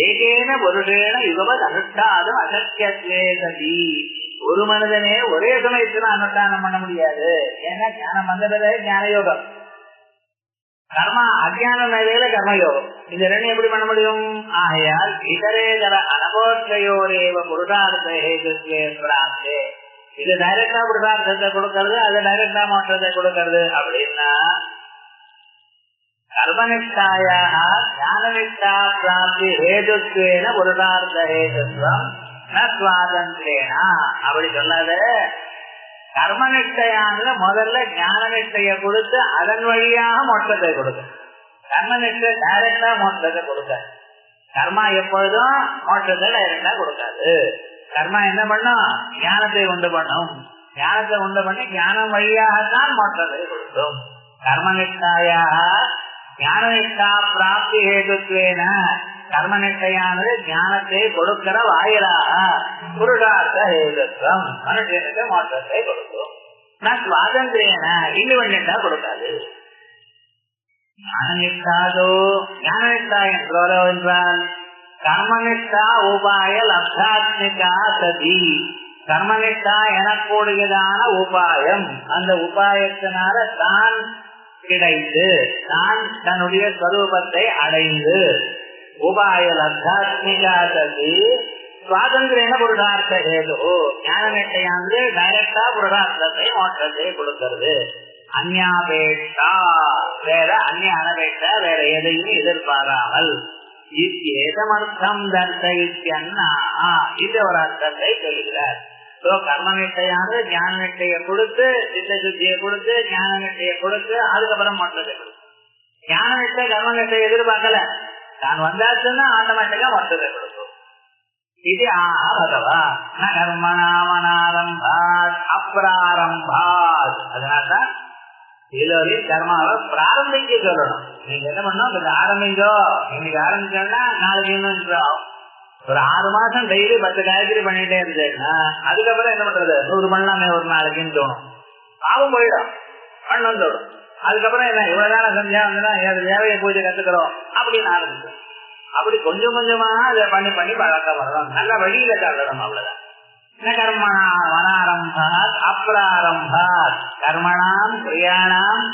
ஏகேன புருஷேன யுகவத் அனுஷ்டாதும் அசக்கியத்வே சதி. ஒரு மனிதனே ஒரே சமயத்துல அனுஷ்டானம் பண்ண முடியாது. ஏன்னா ஞானம் வந்ததே ஞான யோகம், கர்மா அஜான நிலையில கர்மயோகம். இந்த ரெண்டு எப்படி பண்ண முடியும்? ஆகையால் இதரேதர அனபோர்த்தையோரேவ புருஷார்த்த ஹேதுத்வே பிராப்தே. இது டைரக்டா புருஷார்த்தத்தை கொடுக்கறது, அது டைரக்டா மோட்சத்தை கொடுக்கறது. அப்படின்னா கர்மனிஷ்டாயாக ஞானனிஷ்டா பிராப்தி ஹேதுத்வேன புருஷார்த்த ஹேதுத்வம் ந சுவாதந்திரேனா. அப்படி சொல்லாத. கர்மநிஷ்டையானது முதல்ல ஞான நிஷ்டைய கொடுத்து அதன் வழியாக மோட்சத்தை கொடுக்க. கர்மநிஷ்டை டைரக்டா மோட்சத்தை கொடுக்க. கர்மா எப்பொழுதும் மோட்சத்தை டைரக்டா கொடுக்காது. கர்மா என்ன பண்ணும்? ஞானத்தை உண்டு பண்ணும். ஞானத்தை உண்டு பண்ணி ஞானம் வழியாகத்தான் மோட்சத்தை கொடுக்கும். கர்மநிஷ்டாயாக ஞானநிஷ்டா பிராப்தி ஹேதுத்வேன, கர்மநிஷ்டையானது ஞானத்தை கொடுக்கிற வாயிலாக புருஷார்த்த ஹேதுத்வம் மனுஷனுக்கு மோட்சத்தை கொடுக்கும். நான் சுவாதந்திரேன இண்டிபெண்டா கொடுக்காது. ஞானநிஷ்டாதோ ஞானநிஷ்டா என்றால் கர்மநிஷ்டா உபாய லப்தாத்மிகா சதி. கர்மநிஷ்டா எனக்கூடியதான உபாயம், அந்த உபாயத்தினால தான் கிடைத்து தான் தன்னுடைய ஸ்வரூபத்தை அடைந்து உபாய லத்தாத்மிகா சதி சுவாதந்திரேன புருஷார்த்த ஹேது. ஞான நிட்டையானது டைரக்டா புருஷார்த்தத்தை மோட்சத்தை கொடுக்கிறது. அந்யாபேட்சா வேற அந்நிய அனபேட்சா வேற எதையும் எதிர்பாராமல் ஏதமர்த்தம் தர்சயித்யன்னா இந்த ஒரு அர்த்தத்தை சொல்கிறார். கர்ம நிட்டையானது ஞான நிட்டையை கொடுத்து சித்த சுத்தியை கொடுத்து ஞான நிட்டையை கொடுத்து அதுக்கப்புறம் மொத்தத்தை கொடுத்து ஞான நிட்டை கர்ம நிட்டை எதிர்பார்க்கல. தான் வந்தாச்சுன்னா ஆட்டோமேட்டிக்கா மொத்தத்தை கொடுக்கும். இது ஆபதவா ந கர்மணாமனாரம்பாத் அப்ராரம்பாத். அதனால்தான் எல்லோரையும் கர்மாவை பிராரம்பிக்க சொல்லணும். நீங்க என்ன பண்ணணும், கொஞ்சம் ஆரம்பிங்கோ. இன்னைக்கு ஆரம்பிச்சோம்னா நாளைக்கு இன்னும் ஒரு 6 மாசம் டெய்லி 10 காய்கறி பண்ணிட்டே இருந்தேன்னா அதுக்கப்புறம் என்ன பண்றது, 100 பண்ணலாமே ஒரு நாளைக்குன்னு தோணும். பாவம் போயிடும், பண்ணம் தோடும். அதுக்கப்புறம் என்ன இவ்வளவு நேரம் செஞ்சா வந்து தேவையை பூஜை கத்துக்கிறோம் அப்படின்னு ஆரம்பிச்சோம். அப்படி கொஞ்சம் கொஞ்சமா அதை பண்ணி பண்ணி பழக்கம் வரணும். நல்ல வழியில காட்டணும். அவ்வளவுதான். கர்மணா வனாரம்பாத் அப்ராரம்பாத் கர்மணாம் கிரியாணாம்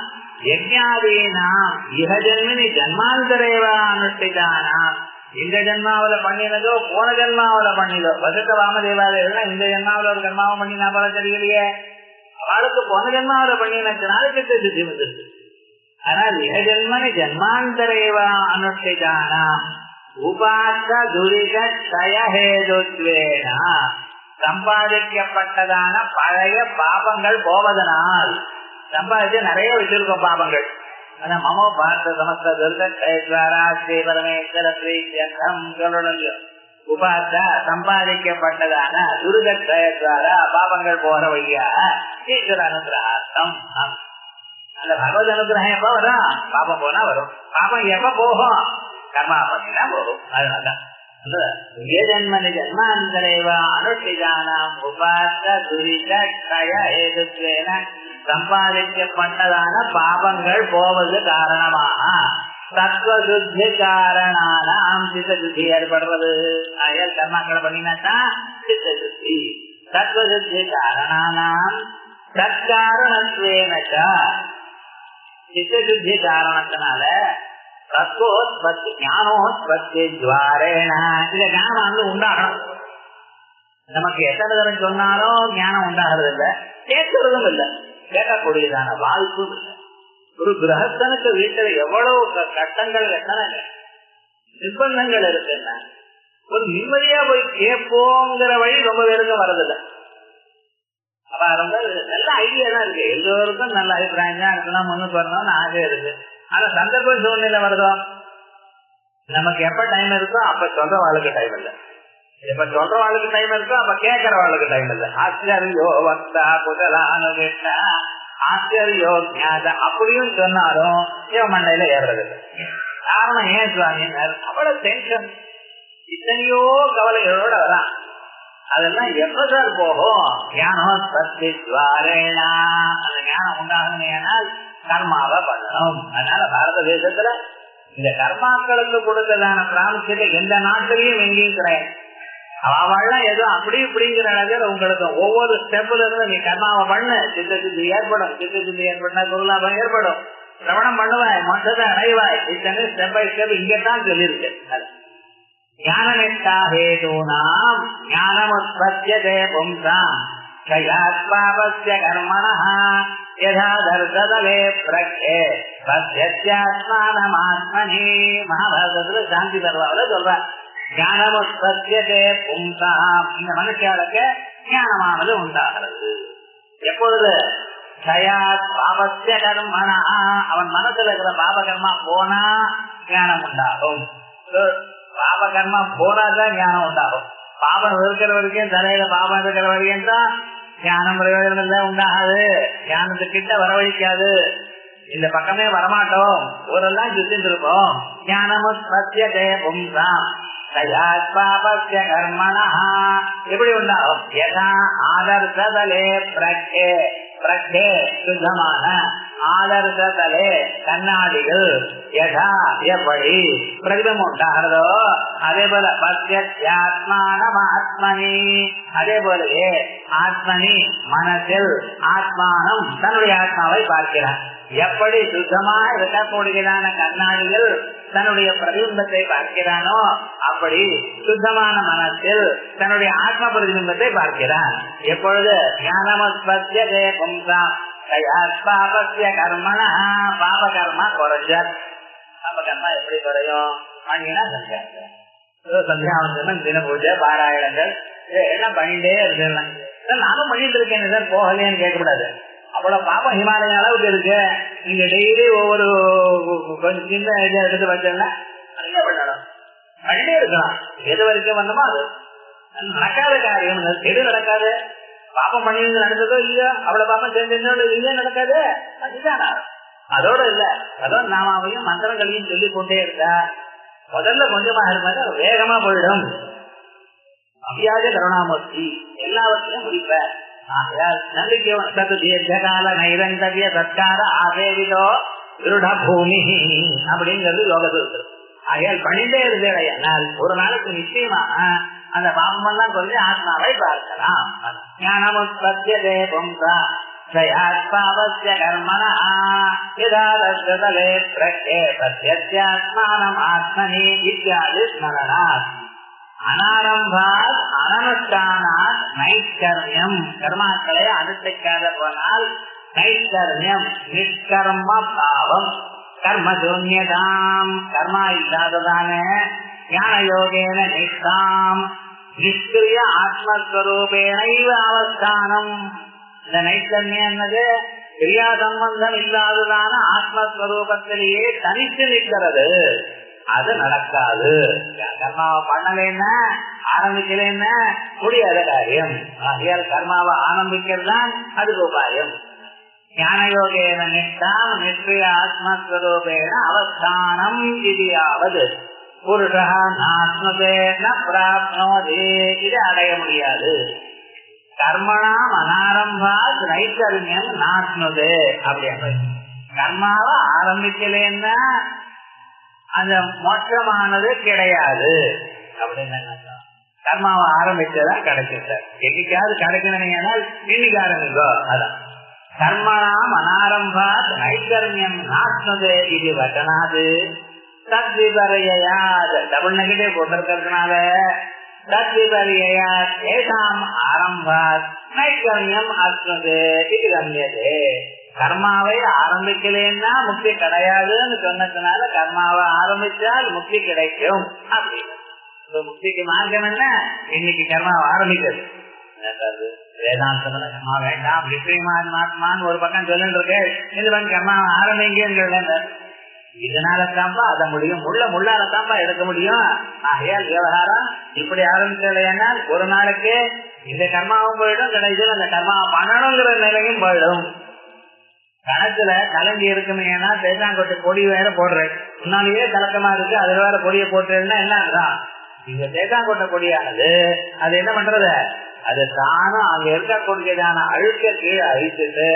யஜ்ஞாதீனாம் இஹ ஜன்மினி ஜன்மாந்தரேவா அனுஷ்டிதானாம். இந்த ஜென்மாவில பண்ணினதோ போன ஜென்மாவில பண்ணிதோ. வசத்த வாமதேவாதேவெல்லாம் இந்த ஜென்மாவில ஒரு கர்மாவை பண்ணினா போல தெரியலையே. அவளுக்கு போன ஜென்மாவில பண்ணினதுனால சித்த சுத்தி வந்துருக்கு. ஆனால் இஹ ஜன்மனி ஜன்மாந்தரேவா அனுஷ்டிதானாம் உபாச துரித க்ஷயஹேதுத்வேனா சம்பாதிக்கப்பட்டதான பழைய பாபங்கள் போவதனால். சம்பாதிச்சு நிறைய வச்சிருக்கோம் பாபங்கள். ஆனா மமோ பார்த்த சமஸ்த துர்கத்வாரா ஸ்ரீ பரமேஸ்வர பிரீத்தியம் சொல்லணும். உபாச சம்பாதிக்கப்பட்டதான துர்கத்வாரா பாபங்கள் போற வழியாக ஈஸ்வர அனுகிரகார்த்தம். அந்த பகவத் அனுகிரகம் எப்ப வரும், பாபம் போனா வரும். பாபம் எப்ப போகும், கர்மா பண்ணினா போகும். அதனாலதான் ஜன்மனி ஜன்மாந்தரேவா அனுஷ்டிதானாம் உபாச துரித க்ஷய ஹேதுத்வேன சம்பாதிக்கப்பட்டதான பாபங்கள் போவது காரணமாக தத்துவ சுத்தி காரணானாம் சித்த சுத்தி ஏற்படுறது. ஆயல் கர்மாக்களை பண்ணினாத்தான் சித்த சுத்தி. தத்துவ சுத்தி காரணானாம் தற்காரணத்வேன சித்த சுத்தி காரணத்தினால தத்துவோத்பத்தி ஞானோத்பத்தி துவாரேன இந்த ஞானம் வந்து உண்டாகணும். நமக்கு எத்தனை தரம் சொன்னாலும் ஞானம் உண்டாகிறது இல்லை, கேட்கறதும் இல்லை, கேட்கக்கூடியதான வாய்ப்பும் இல்லை. ஒரு கிரகஸ்தனுக்கு வீட்டுல எவ்வளவு கட்டங்கள் எத்தனை நிர்பந்தங்கள் இருக்குன்னா ஒரு நிம்மதியா போய் கேட்போங்கிற வழி ரொம்ப பேருக்கு வரதில்லை. அப்ப ரொம்ப நல்ல ஐடியா தான் இருக்கு, எல்லோருக்கும் நல்ல அபிப்பிராயம் தான் இருக்குன்னா முன்னுக்கு வரணும்னு ஆசை இருக்கு. ஆனா சந்தர்ப்ப சூழ்நிலை வருதோ, நமக்கு எப்ப டைம் இருக்கோ அப்ப சொல்ற வாழ்க்கை டைம் இல்லை, எப்ப சொல்ற வாழ்க்கை டைம் இருக்கோ அப்ப கேட்கற வாழ்க்கை டைம் இல்லை. ஆச்சரியோ வக்தா புதலானு கேட்டா ஆச்சரியோ ஞாத அப்படியும் சொன்னாலும் இவன் மண்டையில ஏறது இல்லை. காரணம் ஏன் சுவாமி, அவ்வளவு டென்ஷன், இத்தனையோ கவலைகளோட வரான். அதெல்லாம் எப்ப சார் போகும், ஞானோத்பத்தி துவாரேனா அந்த ஞானம் உண்டாகணும், கர்மாவை பண்ணணும். அதனால பாரத தேசத்துல இந்த கர்மாக்களுக்கு கொடுத்ததான பிராமுக்கியத்தை எந்த நாட்டிலையும் எங்கேயும் கிடையாது. அவெல்லாம் ஏதோ அப்படி இப்படிங்கிற அளவில் உங்களுக்கு ஒவ்வொரு ஸ்டெப்ல இருந்து நீ கர்மாவை பண்ணு, சித்த சுத்தி ஏற்படும். சித்த சுத்தி ஏற்பட்டா குருலாபம் ஏற்படும், சிரவணம் பண்ணுவாய், மொத்தத்தை அடைவாய். இத்தனை ஸ்டெப் பை ஸ்டெப் இங்கத்தான் சொல்லியிருக்கு. ஞானநிஷ்டாஹேதூனாம் ஞானமுத்பத்யதே பும்சாம் கயாத்மாவஸ்ய கர்மணஹ யதா தர்சதலே பிரக்ஷே பத்யத்யாத்மானமாத்மனி. மகாபாரதத்துல சாந்தி பர்வாவில சொல்றார், ஞானமுத்பத்யதே பும்சாம் இந்த மனுஷாளுக்கு ஞானமானது உண்டாகிறது. எப்பொழுது கயாத் பாவஸ்ய கர்மணஹ அவன் மனசுல இருக்கிற பாபகர்மா போனா ஞானம் உண்டாகும். பாபகர்மா போனாதான் ஞானம் உண்டாகும். பாபம் இருக்கிற வரைக்கும் தலையில பாபம் இருக்கிற வரைக்கும் தான் ஞானம் பிரயோஜனம் இல்லை, உண்டாகாது. ஞானத்துக்கிட்ட வரவழிக்காது, இந்த பக்கமே வரமாட்டோம், ஊரெல்லாம் சுத்திட்டு இருப்போம். ஞானமுத்பத்யதே பும்சாம் கயாத் பாபஸ்ய கர்மணஹ எப்படி உண்டாகும், யதா ஆதர்சதலே பிரக்ஷே. பிரக்ஷே சுத்தமான ஆதர்சதலே கண்ணாடிகள் யதா எப்படி பிரதிபம் உண்டாகிறதோ அதே போல பத்யாத்மானமாத்மனி அதே போலவே ஆத்மனி மனசில் ஆத்மானம் தன்னுடைய ஆத்மாவை பார்க்கிறான். எப்படி சுத்தமாக இருக்கக்கூடியதான கண்ணாடிகள் தன்னுடைய பிரதிபிம்பத்தை பார்க்கிறானோ அப்படி சுத்தமான மனத்தில் தன்னுடைய ஆத்ம பிரதிபிம்பத்தை பார்க்கிறான். எப்பொழுது ஞானமஸ்பத்யதே பும்சாம் பாபஸ்ய கர்மண பாப கர்மா குறைஞ்ச பாப கர்மா எப்படி குறையும்? மணினா சந்தியாவந்தனம் தின பூஜை பாராயணங்கள் எல்லாம் பண்ணிட்டே இருக்கலாம். நானும் பண்ணிட்டு இருக்கேன் சார் போகலையான்னு கேட்கக்கூடாது. அவ்வளவு பாப்பம் ஹிமாலய அளவுக்கு இருக்கு. நீங்க டெய்லி ஒவ்வொரு கொஞ்சம் சின்ன எடுத்து வச்சோம்னா நிறைய பண்ணணும், பண்ணிட்டே இருக்கலாம். எது வரைக்கும் வந்தோமோ அது நடக்காத காரியம். எது நடக்காது? பாப்பம் பண்ணி நடந்ததோ இல்லையோ, அவ்வளவு பாப்பம் செஞ்சதோ இல்லையோ நடக்காது. அதுதான் அதோட இல்ல, அதோட நாமாவையும் மந்திரங்களையும் சொல்லிக் கொண்டே இருக்கா. முதல்ல கொஞ்சமாக இருந்தா வேகமா போயிடும். அபியாஜ கருணாமூர்த்தி எல்லாவற்றையும் முடிப்ப. நம்பிக்கை தீர்க்கால நைரந்தவிய சத்கார ஆசேவிதோ திருட பூமி அப்படிங்கிறது யோகத்தில். ஆகையால் பண்ணிட்டே இருந்தேன் ஒரு நாளுக்கு நிச்சயமா அந்த பாவமெல்லாம் கொஞ்ச ஆத்மாவை பார்க்கலாம். ஞானமுத்பத்யதே பும்சா ஸ்வயாத்மாவஸ்ய கர்மணா யதாதஸ்தலே பிரக்யே பத்யஸ்யாத்மானம் ஆத்மனி இத்யாதி ஸ்மரணாத். அனாரம்பாத் அனனுஷ்டானாத் நைஷ்கர்மியம். கர்மாக்களை அனுஷ்டிக்காத போனால் நைஷ்கர்மியம் நிஷ்கர்ம பாவம் கர்மசூன்யதாம் கர்மா இல்லாததான ஞான யோகேன நிஷ்காம் நிஷ்கிரிய ஆத்மஸ்வரூபேண அவஸ்தானம். இந்த நைஷ்கர்மியம் என்னது? கிரியா சம்பந்தம் இல்லாததான ஆத்மஸ்வரூபத்திலேயே தனித்து நிற்கிறது. அது நடக்காது. கர்மாவை பண்ணலன்னா ஆரம்பிக்கலன்னா முடியாத காரியம். ஆகையால் கர்மாவை ஆரம்பிக்கிறதுதான் அதுக்கு உபாயம். ஞான யோகேன நிஷ்டாம் நிஷ்கிரிய ஆத்மஸ்வரூபேண அவஸ்தானம் இதியாவது புருஷா நாத்மதே ந பிராப்னோதி. இது அடைய முடியாது. கர்மணாம் அனாரம்பாத் நைஷ்கர்மியம் நாத்மதே. அப்படி கர்மாவை ஆரம்பிக்கலன்னா அந்த மோட்சமானது கிடையாது அப்படின்னு. கர்மாவை ஆரம்பிச்சதான் கிடைக்கும் சார். என்னைக்காவது கிடைக்கணும்னா இன்னைக்கு ஆரம்பிக்கோ. அதான் கர்மணாம் அனாரம்பாத் நைஷ்கர்மியம் நாத்மதே இது வச்சனாது தத்விபர்யாது டபுள் நெகட்டிவ் போட்டிருக்கிறதுனால தத்விபர்யாத் ஏதாம் ஆரம்பாத் நைஷ்கர்மியம் ஆத்மதே இது கம்யதே. கர்மாவை ஆரம்பிக்கலன்னா முக்தி கிடையாதுன்னு சொன்னதுனால கர்மாவை ஆரம்பிச்சால் முக்தி கிடைக்கும் அப்படின்னு. முக்திக்கு மார்க்கம் என்ன? இன்னைக்கு கர்மாவை ஆரம்பிக்கிறது. வேதாந்தம் கர்மா வேண்டாம் விஸ்ரீமாத்மான்னு ஒரு பக்கம் சொல்லிட்டு இருக்கு. இந்த பக்கம் கர்மாவை ஆரம்பிங்க. இதனால தான்பா அதை முடியும். முள்ளால தான்பா எடுக்க முடியும். ஆகையால் விவகாரம் இப்படி ஆரம்பிச்சலைன்னா ஒரு நாளைக்கு இந்த கர்மாவும் போயிடும், கிடைச்சது அந்த கர்மாவை பண்ணணுங்கிற நிலையும் போயிடும். கணக்குல கலங்கி இருக்குமே தேசாங்கொட்டை பொடி வேற போடுறேன். முன்னாலேயே கலக்கமா இருக்கு, அதுல வேற பொடியை போட்டுன்னா என்ன அர்த்தம்? இந்த தேசாங்கொட்டை பொடியானது அது என்ன பண்றது? அது தானும் அங்க இருக்கக்கூடியதான அழுக்க கீழே அழிச்சுட்டு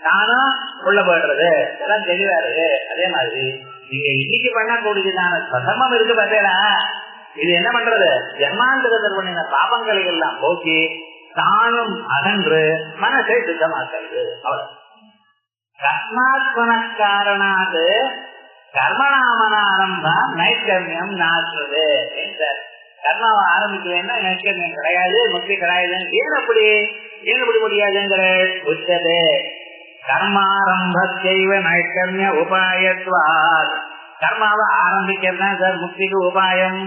தானும் உள்ள போயிடுறது. இதெல்லாம் தெளிவா இருக்கு. அதே மாதிரி நீங்க இன்னைக்கு பண்ணக்கூடியதான பிரதமம் இருக்கு பார்த்தேடா, இது என்ன பண்றது? ஜென்மாந்திரத்தில் பண்ணின பாபங்களை எல்லாம் போக்கி தானும் அகன்று மனசை சுத்தமாக்குறது. அவ்வளவு. கர்மாத்மனக்காரணாது கர்மநாமனாரம்பா நைஷ்கர்மியம் நாசுறது. கர்மாவை ஆரம்பிக்கலன்னா நைஷ்கர்மியம் கிடையாது, முக்தி கிடையாதுன்னு ஏன் எப்படி முடியாதுங்கிற உச்சது. கர்மாரம்பத்தைவ நைஷ்கர்மிய உபாயத்வாத். கர்மாவை ஆரம்பிக்கிறதா சார் முக்திக்கு உபாயம்.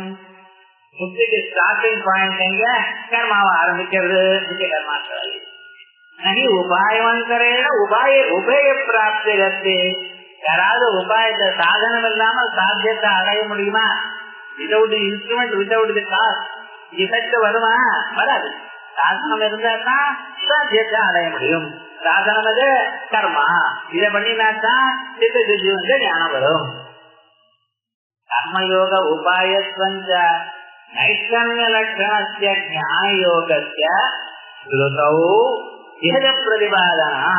முக்திக்கு ஸ்டார்டிங் பாயிண்ட் எங்க? கர்மாவை ஆரம்பிக்கிறது. முக்கிய கர்மாக்கள் உபாயவந்தரேன உபய பிராப்தி. யாராவது உபாயத்தை சாதனம் இல்லாம சாத்தியத்தை அடைய முடியுமா? Without instrument without the cause effect வருமா? வராது. சாதனம் இருந்தா சாத்தியத்தை அடைய முடியும். சாதனம் அது கர்மா. இதை பண்ணினாத்தான் சித்த சித்தி வந்து ஞானம் வரும். கர்மயோக உபாயத்வஞ்ச நைஷ்கர்மிய லட்சணஸ்ய ஞான யோகஸ்ய ஸ்ருதௌ பிரதிபாதனா.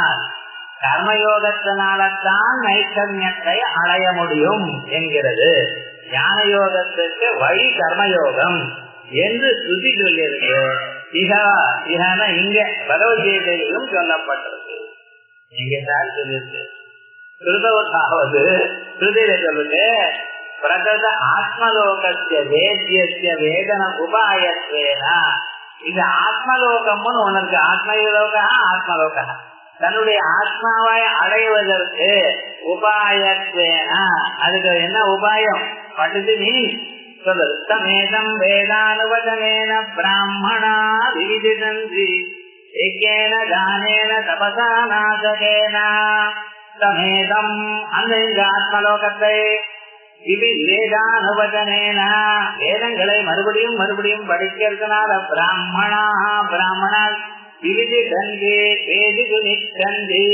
கர்மயோகத்தினால்தான் நைக்கண்யத்தை அடைய முடியும் என்கிறது. ஞான யோகத்துக்கு வழி கர்மயோகம் என்று ஸ்ருதி சொல்லியிருக்கு. இங்க பகவத்கீதையிலும் சொல்லப்பட்டிருக்கு. இங்கதான் சொல்லிருக்கு. கிருதவத்தாவது ஸ்ருதியில சொல்லுங்க, பிரகத ஆத்மலோகத்திய வேத்திய வேதன உபாயத்வேனா. இது ஆத்மலோகம்னு ஒண்ணு இருக்கு. ஆத்மலோக தன்னுடைய ஆத்மாவை அடைவதற்கு உபாயத்வேனா, அதுக்கு என்ன உபாயம் பட்டுது நீ சொல்லுது. சமேதம் வேதானுவதனேன பிராமணா விவிதிதந்தி யஜ்ஞேன தானேன தபசா நாசகேன. சமேதம் அந்த இந்த ஆத்மலோகத்தை வேதானுவதனேன வேதங்களை மறுபடியும் மறுபடியும் படிக்கிறதுனால பிராமணால் விவிதிதந்தி வேதிது நிச்சந்தி.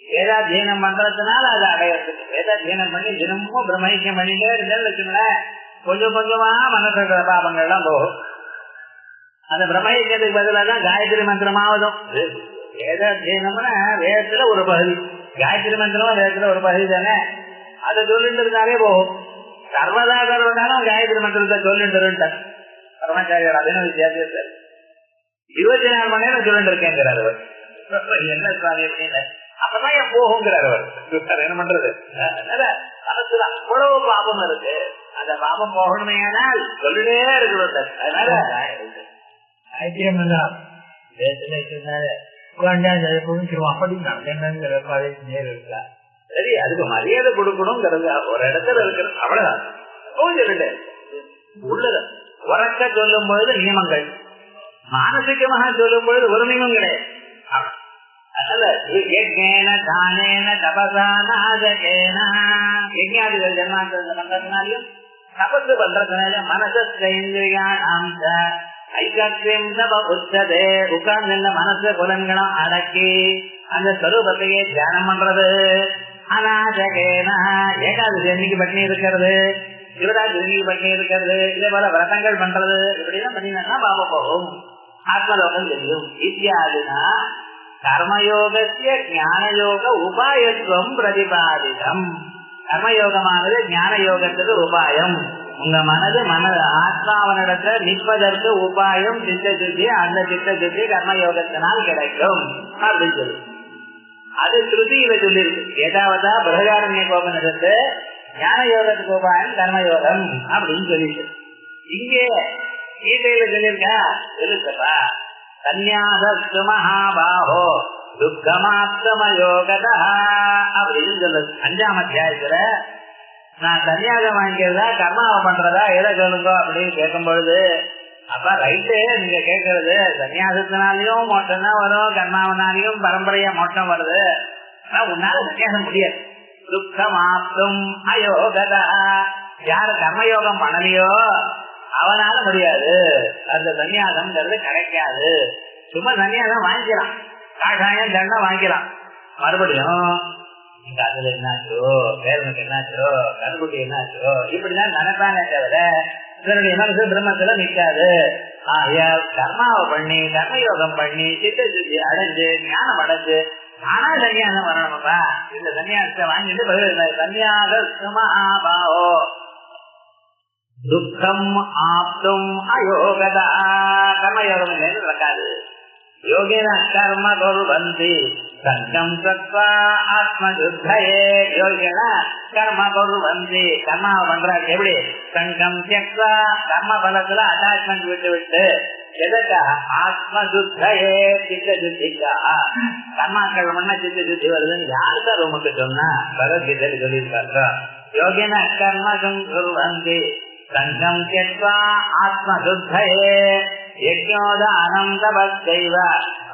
வேதாத்தியனம் பண்றதுனால அதை அடையிறதுக்கு வேதாத்தியனம் பண்ணி தினமும் பிரம்மைக்கியம் பண்ணிட்டே இருந்தாலும் வச்சுங்களேன், கொஞ்சம் கொஞ்சமா மனசுல பாபங்கள் எல்லாம் போகும். அந்த பிரம்மைக்கியத்துக்கு பதிலாக தான் காயத்ரி மந்திரமாவதும். வேதாத்தியனம்னா வேதத்துல ஒரு பகுதி, காயத்ரி மந்திரமும் வேதத்துல ஒரு பகுதி தானே. அதை சொல்லிட்டு இருந்தாலே போகும். சர்வதா சர்வதாலும் காயத்ரி மந்திரத்தை சொல்லிட்டு இருட்டார் பரமாச்சாரியர். அப்படின்னு வித்தியாசம் 24 மணி நேரம் சொல்லிட்டு இருக்கேங்கிறார் அவர். என்ன சுவாமி அப்படின்னு அப்பதான் என் போகுங்கிறார் அவர். என்ன பண்றது, மனசுல அவ்வளவு பாபம் இருக்கு. அந்த பாபம் போகணுமே ஆனால் சொல்லிட்டே இருக்கிறது. அதனால சரி, அதுக்கு மரியாதை கொடுக்கணுங்கிறது ஒரு இடத்துல இருக்கிறது. அவ்வளவுதான். சொல்லிட்டு உள்ளத உறக்க சொல்லும் பொழுது நியமங்கள், மானசிகமாக சொல்லும் பொழுது ஒரு நியமம் கிடையாது. அதனால தானேன தபசானாதகேன யஜ்ஞாதிகள் ஜன்மாந்தரம் பண்றதுனாலையும் தபசு பண்றதுனாலும் மனசேந்திரியாம் ஐக்கியம் உச்சதே. உட்கார்ந்து மனசு புலன்களும் அடக்கி அந்த ஸ்வரூபத்தையே தியானம் பண்றது. அநாதகேன ஏகாதசி அன்னைக்கு பட்டினி இருக்கிறது, சிவராத்திரி அன்னைக்கு பட்டினி இருக்கிறது, இதே போல விரதங்கள் பண்றது, இப்படிதான் பண்ணினா பாபம் போகும், ஆத்மலோகம் தெரியும். இத்தியாதினா கர்மயோகத்திய ஞானயோக உபாயத்துவம் பிரதிபாதிதம். கர்மயோகமானது ஞான யோகத்துக்கு உபாயம். உங்க மனது ஆத்மாவனிடத்துல நிற்பதற்கு உபாயம் சித்த சுத்தி. அந்த சித்த சுத்தி கர்மயோகத்தினால் கிடைக்கும் அப்படின்னு சொல்லி அது ஸ்ருதியில சொல்லிருக்கு. ஏதாவதா பிரகதாரண்ய கோபனிடத்து ஞான யோகத்துக்கு உபாயம் கர்மயோகம் அப்படின்னு சொல்லிட்டு இங்கே கீதையில சொல்லியிருக்கா சொல்லிருக்கப்பா. சந்நியாசஸ்து மகாபாஹோ துக்கமாப்தமயோகதா அப்படின்னு சொல்லுது 5ஆம் அத்தியாயத்துல. நான் சன்னியாசம் வாங்கிக்கிறதா கர்மாவை பண்றதா எதை சொல்லுங்க அப்படின்னு கேட்கும் பொழுது, அப்ப ரைட்டு நீங்க கேட்கறது சன்னியாசத்தினாலையும் மோட்டம் தான் வரும், கர்மாவனாலையும் பரம்பரையா மோட்டம் வருது. ஆனா உன்னால சன்னியாசம் முடியாது. துக்கமாப்தும் அயோகதா, யாரு கர்மயோகம் பண்ணலையோ அவனால முடியாது. அந்த சன்னியாசம்ங்கிறது கிடைக்காது. சும்மா சன்னியாசம் வாங்கிக்கலாம், காஷாயம் தண்டம் வாங்கிக்கலாம். மறுபடியும் நீங்க அதுல என்னாச்சோ, பேரனுக்கு என்னாச்சோ, கருக்குட்டி என்னாச்சோ, இப்படிதான் நினைப்பானே தவிர இதனுடைய மனசு பிரம்மத்துல நிற்காது. கர்மாவை பண்ணி கர்மயோகம் பண்ணி சித்த சுத்தி அடைஞ்சு ஞானம் அடைஞ்சு ஆனா சன்னியாசம் வரணும்பா. இந்த சன்னியாசத்தை வாங்கிட்டு சன்னியாக சுமஹாபாவோ துக்கம் ஆப்தும் அயோகதா. கர்மயோகம் இல்லைன்னு நடக்காது. யோகின கர்ம குர்வந்தி சங்கம் சத்வா ஆத்மசுத்தயே. யோகின கர்ம குர்வந்தி, கர்மாவை பண்றாங்க எப்படி? சங்கம் தியக்வா, கர்ம பலத்துல அட்டாச்மெண்ட் விட்டு விட்டு எதற்கா? ஆத்மசுத்தயே, சித்த சுத்திக்கா. கர்மாக்கள் பண்ண சித்த சுத்தி வருதுன்னு யாருதான் உமக்கு சொன்னா? பகவத்கீதையில சொல்லியிருக்காங்க. யோகின கர்ம குர்வந்தி சங்கம் தியக்வா ஆத்மசுத்தயே யஜ்ஞோதானம் தபஸ்சைவ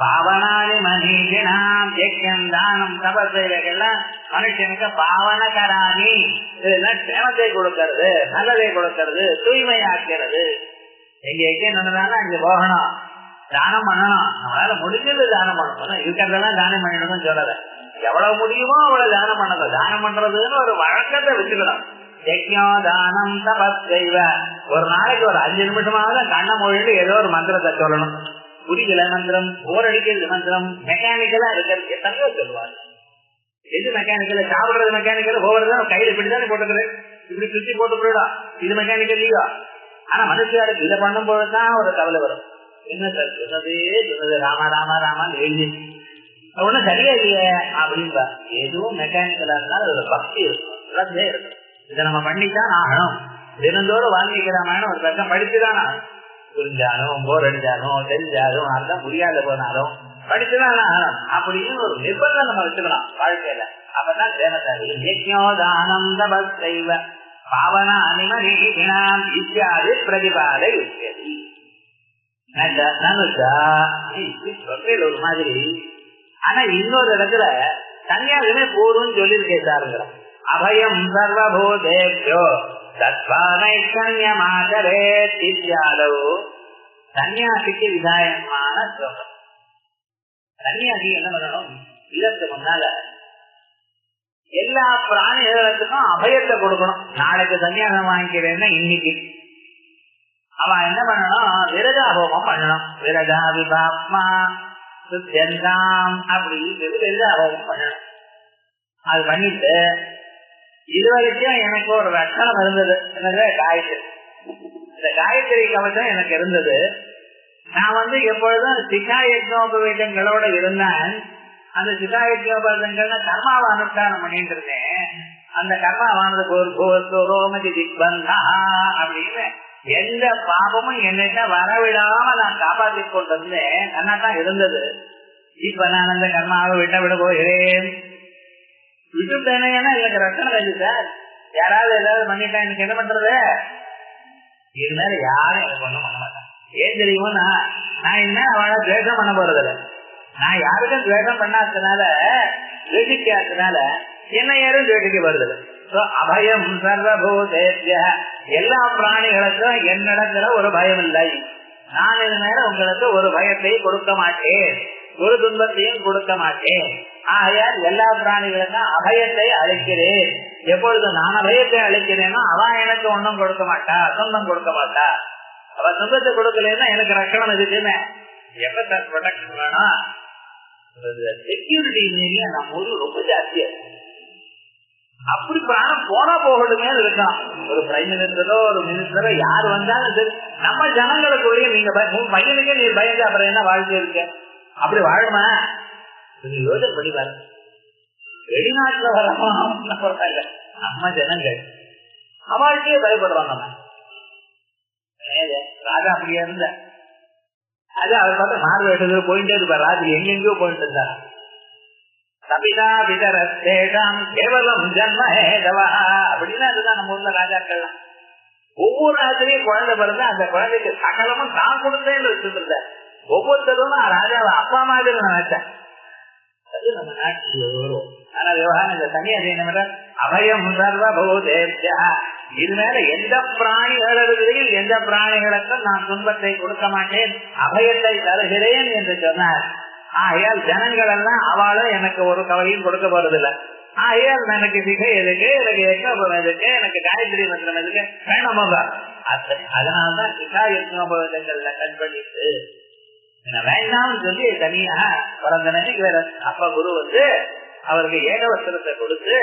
பாவனானி மனிஷினாம். யஜ்ஞம் தானம் தபஸ்சைவெல்லாம் மனுஷனுக்கு பாவனகராணி. இதெல்லாம் க்ஷேமத்தை கொடுக்கறது, நல்லதை கொடுக்கறது, தூய்மையாக்கிறது. எங்க யஜ்ஞம் நடந்தாலும் அங்க போகணும், தானம் பண்ணணும். நம்மளால முடிஞ்சது தானம் பண்ணணும். இருக்கிறதெல்லாம் தானம் பண்ணிடணும்னு சொல்லல. எவ்வளவு முடியுமோ அவ்வளவு தானம் பண்ணணும். தானம் பண்றதுன்னு ஒரு வழக்கத்தை வச்சுக்கணும். யஜ்ஞோதானம் தபஸ்சைவ. ஒரு நாளைக்கு ஒரு 5 நிமிஷமாவது கண்ண மொழியில ஏதோ ஒரு மந்திரத்தை சொல்லணும். புரியல மந்திரம், போர் அடிக்கிறது மந்திரம், மெக்கானிக்கலா இருக்கிறது எத்தனையோ சொல்லுவாங்க. எது மெக்கானிக்கல்? சாப்பிடுறது மெக்கானிக்கல், போகிறதா கையில இப்படித்தானே போட்டுக்கிறது, இப்படி சுத்தி போட்டு போயிடா, இது மெக்கானிக்கல் இல்லையா? ஆனா மனுஷாருக்கு இதை பண்ணும் போதுதான் ஒரு கவலை வரும். என்ன சார் சொன்னது ராமா ராமா ராமான்னு எழுதி ஒன்னும் சரியா இல்லையே அப்படின்பா. எதுவும் மெக்கானிக்கலா இருந்தாலும் அதுல பக்தி இருக்கும், குழந்தையே இருக்கும். இதை நம்ம பண்ணித்தான் ஆகணும். தினந்தோறும் வாங்கிக்கிறாமனு ஒரு பக்கம் படிச்சுதான் ஆகணும். புரிஞ்சாலும் போர் அடிச்சாலும் தெரிஞ்சாலும் அர்த்தம் புரியாத போனாலும் படிச்சுதான் ஆகணும் அப்படின்னு ஒரு நிர்பந்தம் நம்ம வச்சுக்கலாம் வாழ்க்கையில. அப்பதான் தேவதானம் தபைவ பாவனா அனிமரீணாம் இத்தியாதி பிரதிபாதை உச்சதி. ஒரு மாதிரி. ஆனா இன்னொரு இடத்துல தனியாகவே போதும்னு சொல்லியிருக்கேன் சாருங்க. அபயம் சர்வபூதேப்யோ தத்வானைக்கண்யமாகரே இத்தியாதோ சன்னியாசிக்கு விதாயமான ஸ்லோகம். சன்னியாசி என்ன பண்ணணும்? இதற்கு முன்னால எல்லா பிராணிகளுக்கும் அபயத்தை கொடுக்கணும். நாளைக்கு சன்னியாசம் வாங்கிக்கிறேன்னா இன்னைக்கு அவன் என்ன பண்ணணும்? விரதாபோகம் பண்ணணும். விரதா விபாப்மா சுத்தம் அப்படி விரதாபோகம் பண்ணணும். அது பண்ணிட்டு இதுவரைக்கும் எனக்கு ஒரு ரட்சணம் இருந்தது, என்னது காயத்ரி. இந்த காயத்ரி கவசம் எனக்கு இருந்தது. நான் எப்பொழுதும் சிகா யஜ்னோபவேதங்களோட இருந்தேன். அந்த சிகா யஜ்னோபவேதங்கள்ல கர்மாவை அனுஷ்டானம் பண்ணிட்டு இருந்தேன். அந்த கர்மாவானதுக்கு ஒரு ரோமதி திக்பந்தா அப்படின்னு எந்த பாபமும் என்னிட்ட வரவிடாம நான் காப்பாற்றி கொண்டிருந்தேன். நல்லா தான் இருந்தது. இப்ப நான் அந்த கர்மாவை விட போகிறேன். விட்டுட்டேன்னா எனக்கு ரத்தனை கழிச்சு சார், யாராவது ஏதாவது பண்ணிட்டா எனக்கு என்ன பண்றது? இருந்தாலும் யாரும் எனக்கு ஒண்ணும் பண்ண மாட்டேன். ஏன் தெரியுமா? நான் என்ன அவளை துவேஷம் பண்ண போறதில்ல. நான் யாருக்கும் துவேஷம் பண்ணாததுனால துவேஷிக்காததுனால என்ன யாரும் துவேஷிக்க வருதில்லை. அபயம் சர்வபூதேப்ய எல்லா பிராணிகளுக்கும் என்னிடத்துல ஒரு பயம் இல்லை. நான் இது மேல உங்களுக்கு ஒரு பயத்தை கொடுக்க மாட்டேன், ஒரு துன்பத்தையும் கொடுக்க மாட்டேன். ஆகையால் எல்லா பிராணிகளுக்கும் அபயத்தை அளிக்கிறேன். எப்பொழுது நான் அபயத்தை அளிக்கிறேனோ அவன் எனக்கு ஒன்னும் கொடுக்க மாட்டா, துன்பம் கொடுக்க மாட்டா. அவ துன்பத்தை கொடுக்கலன்னா எனக்கு ரட்சணம் இருக்குன்னு எப்ப சார் ப்ரொடெக்ஷன் வேணும்? செக்யூரிட்டி நம்ம ஊரு ரொம்ப ஜாஸ்தியா அப்படி பிராணம் போனா போகட்டுமே இருக்கலாம். ஒரு பிரைம் மினிஸ்டரோ ஒரு மினிஸ்டரோ யார் வந்தாலும் சரி, நம்ம ஜனங்களுக்குள்ளேயே நீங்க பையனுக்கே நீ பயந்து அப்புறம் என்ன வாழ்க்கை இருக்க? அப்படி வாழுமா? கொஞ்சம் யோசனை படிப்பாரு. வெளிநாட்டுல வரமா இல்ல, நம்ம ஜனங்கள் அவளுக்கே பயப்படுவாங்க. ராஜா அப்படியே இருந்த அது அவர் பார்த்து மாறு வேட்டத்தில் போயிட்டே இருப்பார். ராஜா எங்கெங்கயோ போயிட்டு இருந்தார். சபிதா பிதரேஷாம் கேவலம் ஜன்மஹேதவா அப்படின்னா அதுதான் நம்ம ஊர்ல ராஜாக்கள். ஒவ்வொரு ராஜையும் குழந்தை பிறந்த அந்த குழந்தைக்கு சகலமும் தான் கொடுத்தேன்னு வச்சுட்டு இருந்த ஒவ்வொருத்தரும் ராஜாவை அப்பா மாதிரி நினைச்சேன். அது நம்ம நாட்டுல வரும். ஆனா விவகாரம் இந்த சன்னியாசி என்ன அபயம் சர்வபூதேப்யா இது மேல எந்த பிராணிகளிடையில் எந்த பிராணிகளுக்கும் நான் துன்பத்தை கொடுக்க மாட்டேன், அபயத்தை தருகிறேன் என்று சொன்னார். ஆகையால் ஜனங்கள் எல்லாம் அவளும் எனக்கு ஒரு கவலையும் கொடுக்க போறதில்லை. ஆகையால் எனக்கு சிகை எதுக்கு, எனக்கு யஜ்னோபம் எதுக்கு, எனக்கு காயத்ரி மந்திரம் எதுக்கு வேணாம. அதனால்தான் சிகா யஜ்னோபங்கள்ல கட் பண்ணிட்டு வேண்டாம்னு சொல்லி தனியா பிறந்தனைக்கு வேற அப்பா குரு அவருக்கு ஏகவஸ்திரத்தை கொடுத்து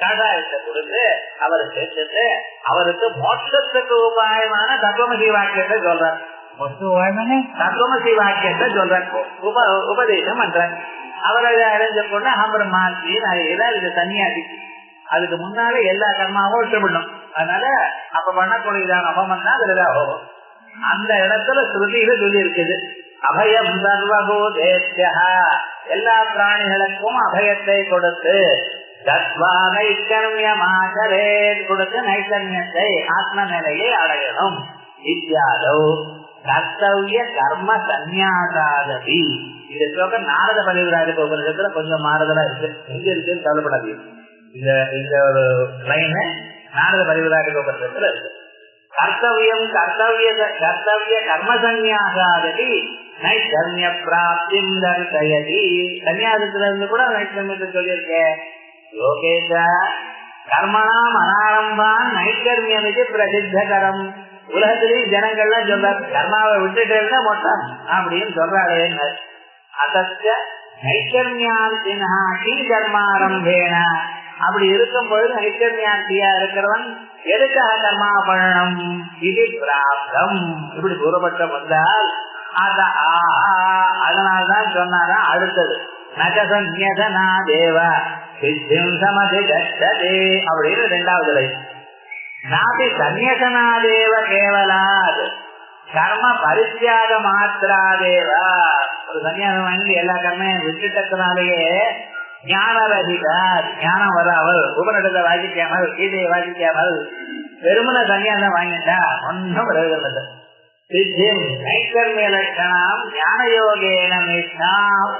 காடாயத்தை கொடுத்து அவரை சேர்த்துட்டு அவருக்கு மோட்சத்துக்கு உபாயமான தத்துவமசி வாக்கியத்தை சொல்றார். தத்துவமசி வாக்கியத்தை சொல்றார், உபதேசம் பண்றார். அவரை அறிஞ்ச கொண்டு அப்புறம் மாற்றி இது சன்னியாசி. அதுக்கு முன்னாலே எல்லா கர்மாவும் விட்டுவிடணும். அதனால அப்ப பண்ணக்கூடியதான அபமம் தான் விரதா போகும். அந்த இடத்துல ஸ்ருதியில சொல்லி இருக்குது அபயம் சர்வபூதேப்யா எல்லா பிராணிகளுக்கும் அபயத்தை கொடுத்து கொடுத்து நைக்கண்யத்தை ஆத்ம நிலையை அடையணும். இத்தியாதோ கர்த்தவிய கர்ம சந்நியாசாதபி. இந்த ஸ்லோகம் நாரத பரிவிராஜ கோபுரத்துல கொஞ்சம் மாறுதலா இருக்கு. எங்க இருக்குன்னு கவலைப்படாது. இந்த ஒரு லைன் நாரத பரிவிராஜ கோபுரத்துல இருக்கு. கர்த்தவியம் கர்த்தவிய கர்ம சந்நியாசாதபி நைக்கண்ய பிராப்தி தர்சயதி. சன்னியாசத்துல இருந்து கூட நைக்கண்யத்தை சொல்லியிருக்கேன். லோகேஷ கர்மணாம் அனாரம்பான் நைக்கர்மியமிதி பிரசித்தகரம். உலகத்திலேயும் ஜனங்கள்லாம் சொல்றாரு கர்மாவை விட்டுட்டேன்னா மொத்தம் அப்படின்னு சொல்றாரு. அசத்த நைக்கர்மியாந்தினா கீ கர்மாரம்பேன அப்படி இருக்கும் பொழுது நைக்கர்மியாந்தியா இருக்கிறவன் எதுக்காக கர்மா பண்ணணும்? இது பிராப்தம் இப்படி கூறப்பட்ட வந்தால் அதனால்தான் சொன்னாரா அடுத்தது நகசன்யதனா தேவ சித்திம் சமதி கச்சதே அப்படின்னு ரெண்டாவது லை. நாபி சன்யசனாதேவ கேவலாத் கர்ம பரித்தியாக மாத்திராதேவா. ஒரு சன்னியாசம் வாங்கி எல்லா கர்மையும் விட்டுட்டதுனாலேயே ஞானரகிதார் ஞானம் வராமல் உபநிடத்தை வாசிக்காமல் கீதையை வாசிக்காமல் பெருமன சன்னியாசம் வாங்கிட்டா ஒன்றும் பிரயோஜனம். சித்திம் நைக்கர்மிய லட்சணம் ஞானயோகேன நிஷ்டாம்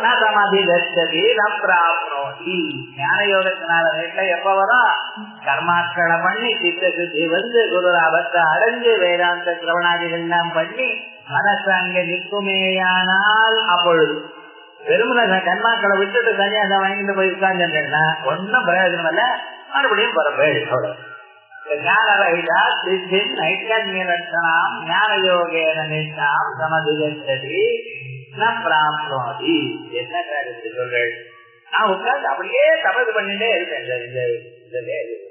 ந சமதி கச்சதி ந பிராப்னோதி. ஞான யோகத்தினால நிஷ்டை எப்ப வரும்? கர்மாக்களை பண்ணி சித்த சுத்தி வந்து குருலாபத்தை அடைஞ்சு வேதாந்த சிரவணாதிகள் எல்லாம் பண்ணி மனசு அங்க நிற்குமேயானால் அப்பொழுது பெருமன கர்மாக்களை விட்டுட்டு சன்னியாசம் வாங்கிட்டு போய் உட்கார்ந்துட்டேன்னா ஒன்னும் பிரயோஜனம் இல்ல, மறுபடியும் பரப்பேடு. அவ்வளவு ஞானரகிதா சித்தின் நைக்கர்மிய லட்சணம் ஞானயோகேன நிஷ்டாம் சமதி கச்சதி ந பிராப்னோதி. என்ன காரியத்தை சொல்றேன்? நான் உட்கார்ந்து அப்படியே தபது பண்ணிட்டே இருக்கேன்,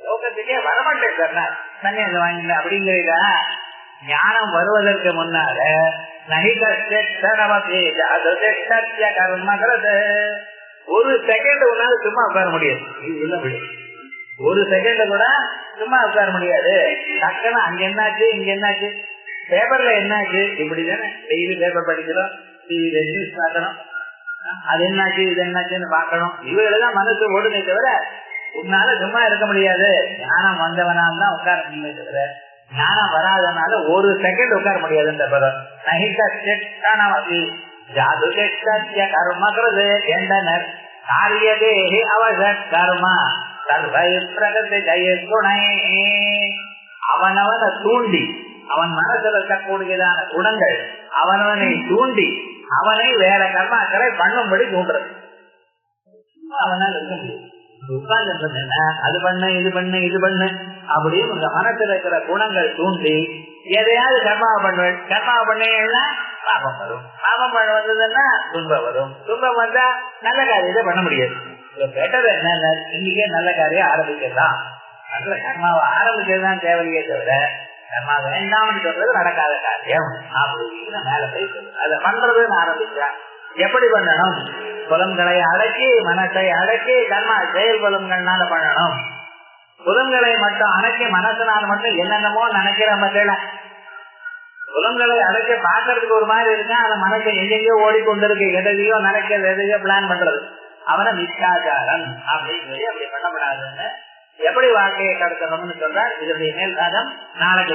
லோகத்துக்கே வரமாட்டேன் சார் நான் சன்னியாசம் வாங்கிட்டேன் அப்படிங்கிறீங்களா? ஞானம் வருவதற்கு முன்னால ஒரு செகண்ட் உன்னால சும்மா உட்கார முடியாது. ஒரு செகண்ட் கூட சும்மா உட்கார முடியாது. டக்குன்னு அங்க என்னாச்சு இங்க என்னாச்சு பேப்பர்ல என்னாச்சு இப்படிதானே டெய்லி பேப்பர் படிக்கிறோம், டிவியில நியூஸ் பார்க்கணும், அது என்னாச்சு இது என்னாச்சுன்னு பார்க்கணும். இவங்களெல்லாம் மனசு ஓடுனே தவிர உன்னால சும்மா இருக்க முடியாது. ஞானம் வந்தவனால் தான் உட்கார முடியுமே தவிர ஞானம் வராதனால ஒரு செகண்ட் உட்கார முடியாது. இந்த பதம் நகிதி ஜாது கர்மகிறது என்றனர் காரியதேகி அவச கர்மா பிரகதி ஜெய துணை. அவனவனை தூண்டி அவன் மனதில் இருக்கக்கூடியதான குணங்கள் அவனவனை தூண்டி அவனை வேற கர்மாக்களை பண்ணும்படி தூண்டுறது. அவனால் இருக்க முடியும். உட்கார்ந்து அது பண்ண இது பண்ணு இது பண்ணு அப்படின்னு உங்க மனசுல இருக்கிற குணங்கள் தூண்டி எதையாவது கர்மாவை பண்ணுவேன். கர்மாவை பண்ணீங்கன்னா பாபம் வரும். பாபம் பண்ண வந்ததுன்னா துன்பம் வரும். துன்பம் வந்தா நல்ல காரியத்தை பண்ண முடியாது. பெட்டர் என்ன, இன்னைக்கே நல்ல காரியம் ஆரம்பிக்கலாம். நல்ல கர்மாவை ஆரம்பிச்சதுதான் தேவையே தவிர கர்மா வேண்டாம்னு சொல்றது நடக்காத காரியம் அப்படின்னு மேல போய் சொல்றது. அதை பண்றதுன்னு ஆரம்பிச்சா எப்படி பண்ணணும்? புலன்களை அடக்கி மனசை அடக்கி கர்மா செயல் புலன்கள்னால பண்ணணும். புலன்களை மட்டும் அடக்கி மனசனால மட்டும் என்னென்னமோ நினைக்கிற மக்கள் புலன்களை அடக்கி பாக்குறதுக்கு ஒரு மாதிரி இருக்கா. அந்த மனசை எங்கெங்கயோ ஓடிக்கொண்டிருக்கு, எதையோ நினைக்கிறது, எதையோ பிளான் பண்றது. அவனை மிச்சாச்சாரன் அப்படின்னு அப்படி பண்ணப்படாதுன்னு எப்படி வாழ்க்கையை கடத்தணும்னு சொல்றார். இதனுடைய மேல் பாகம் நாளைக்கு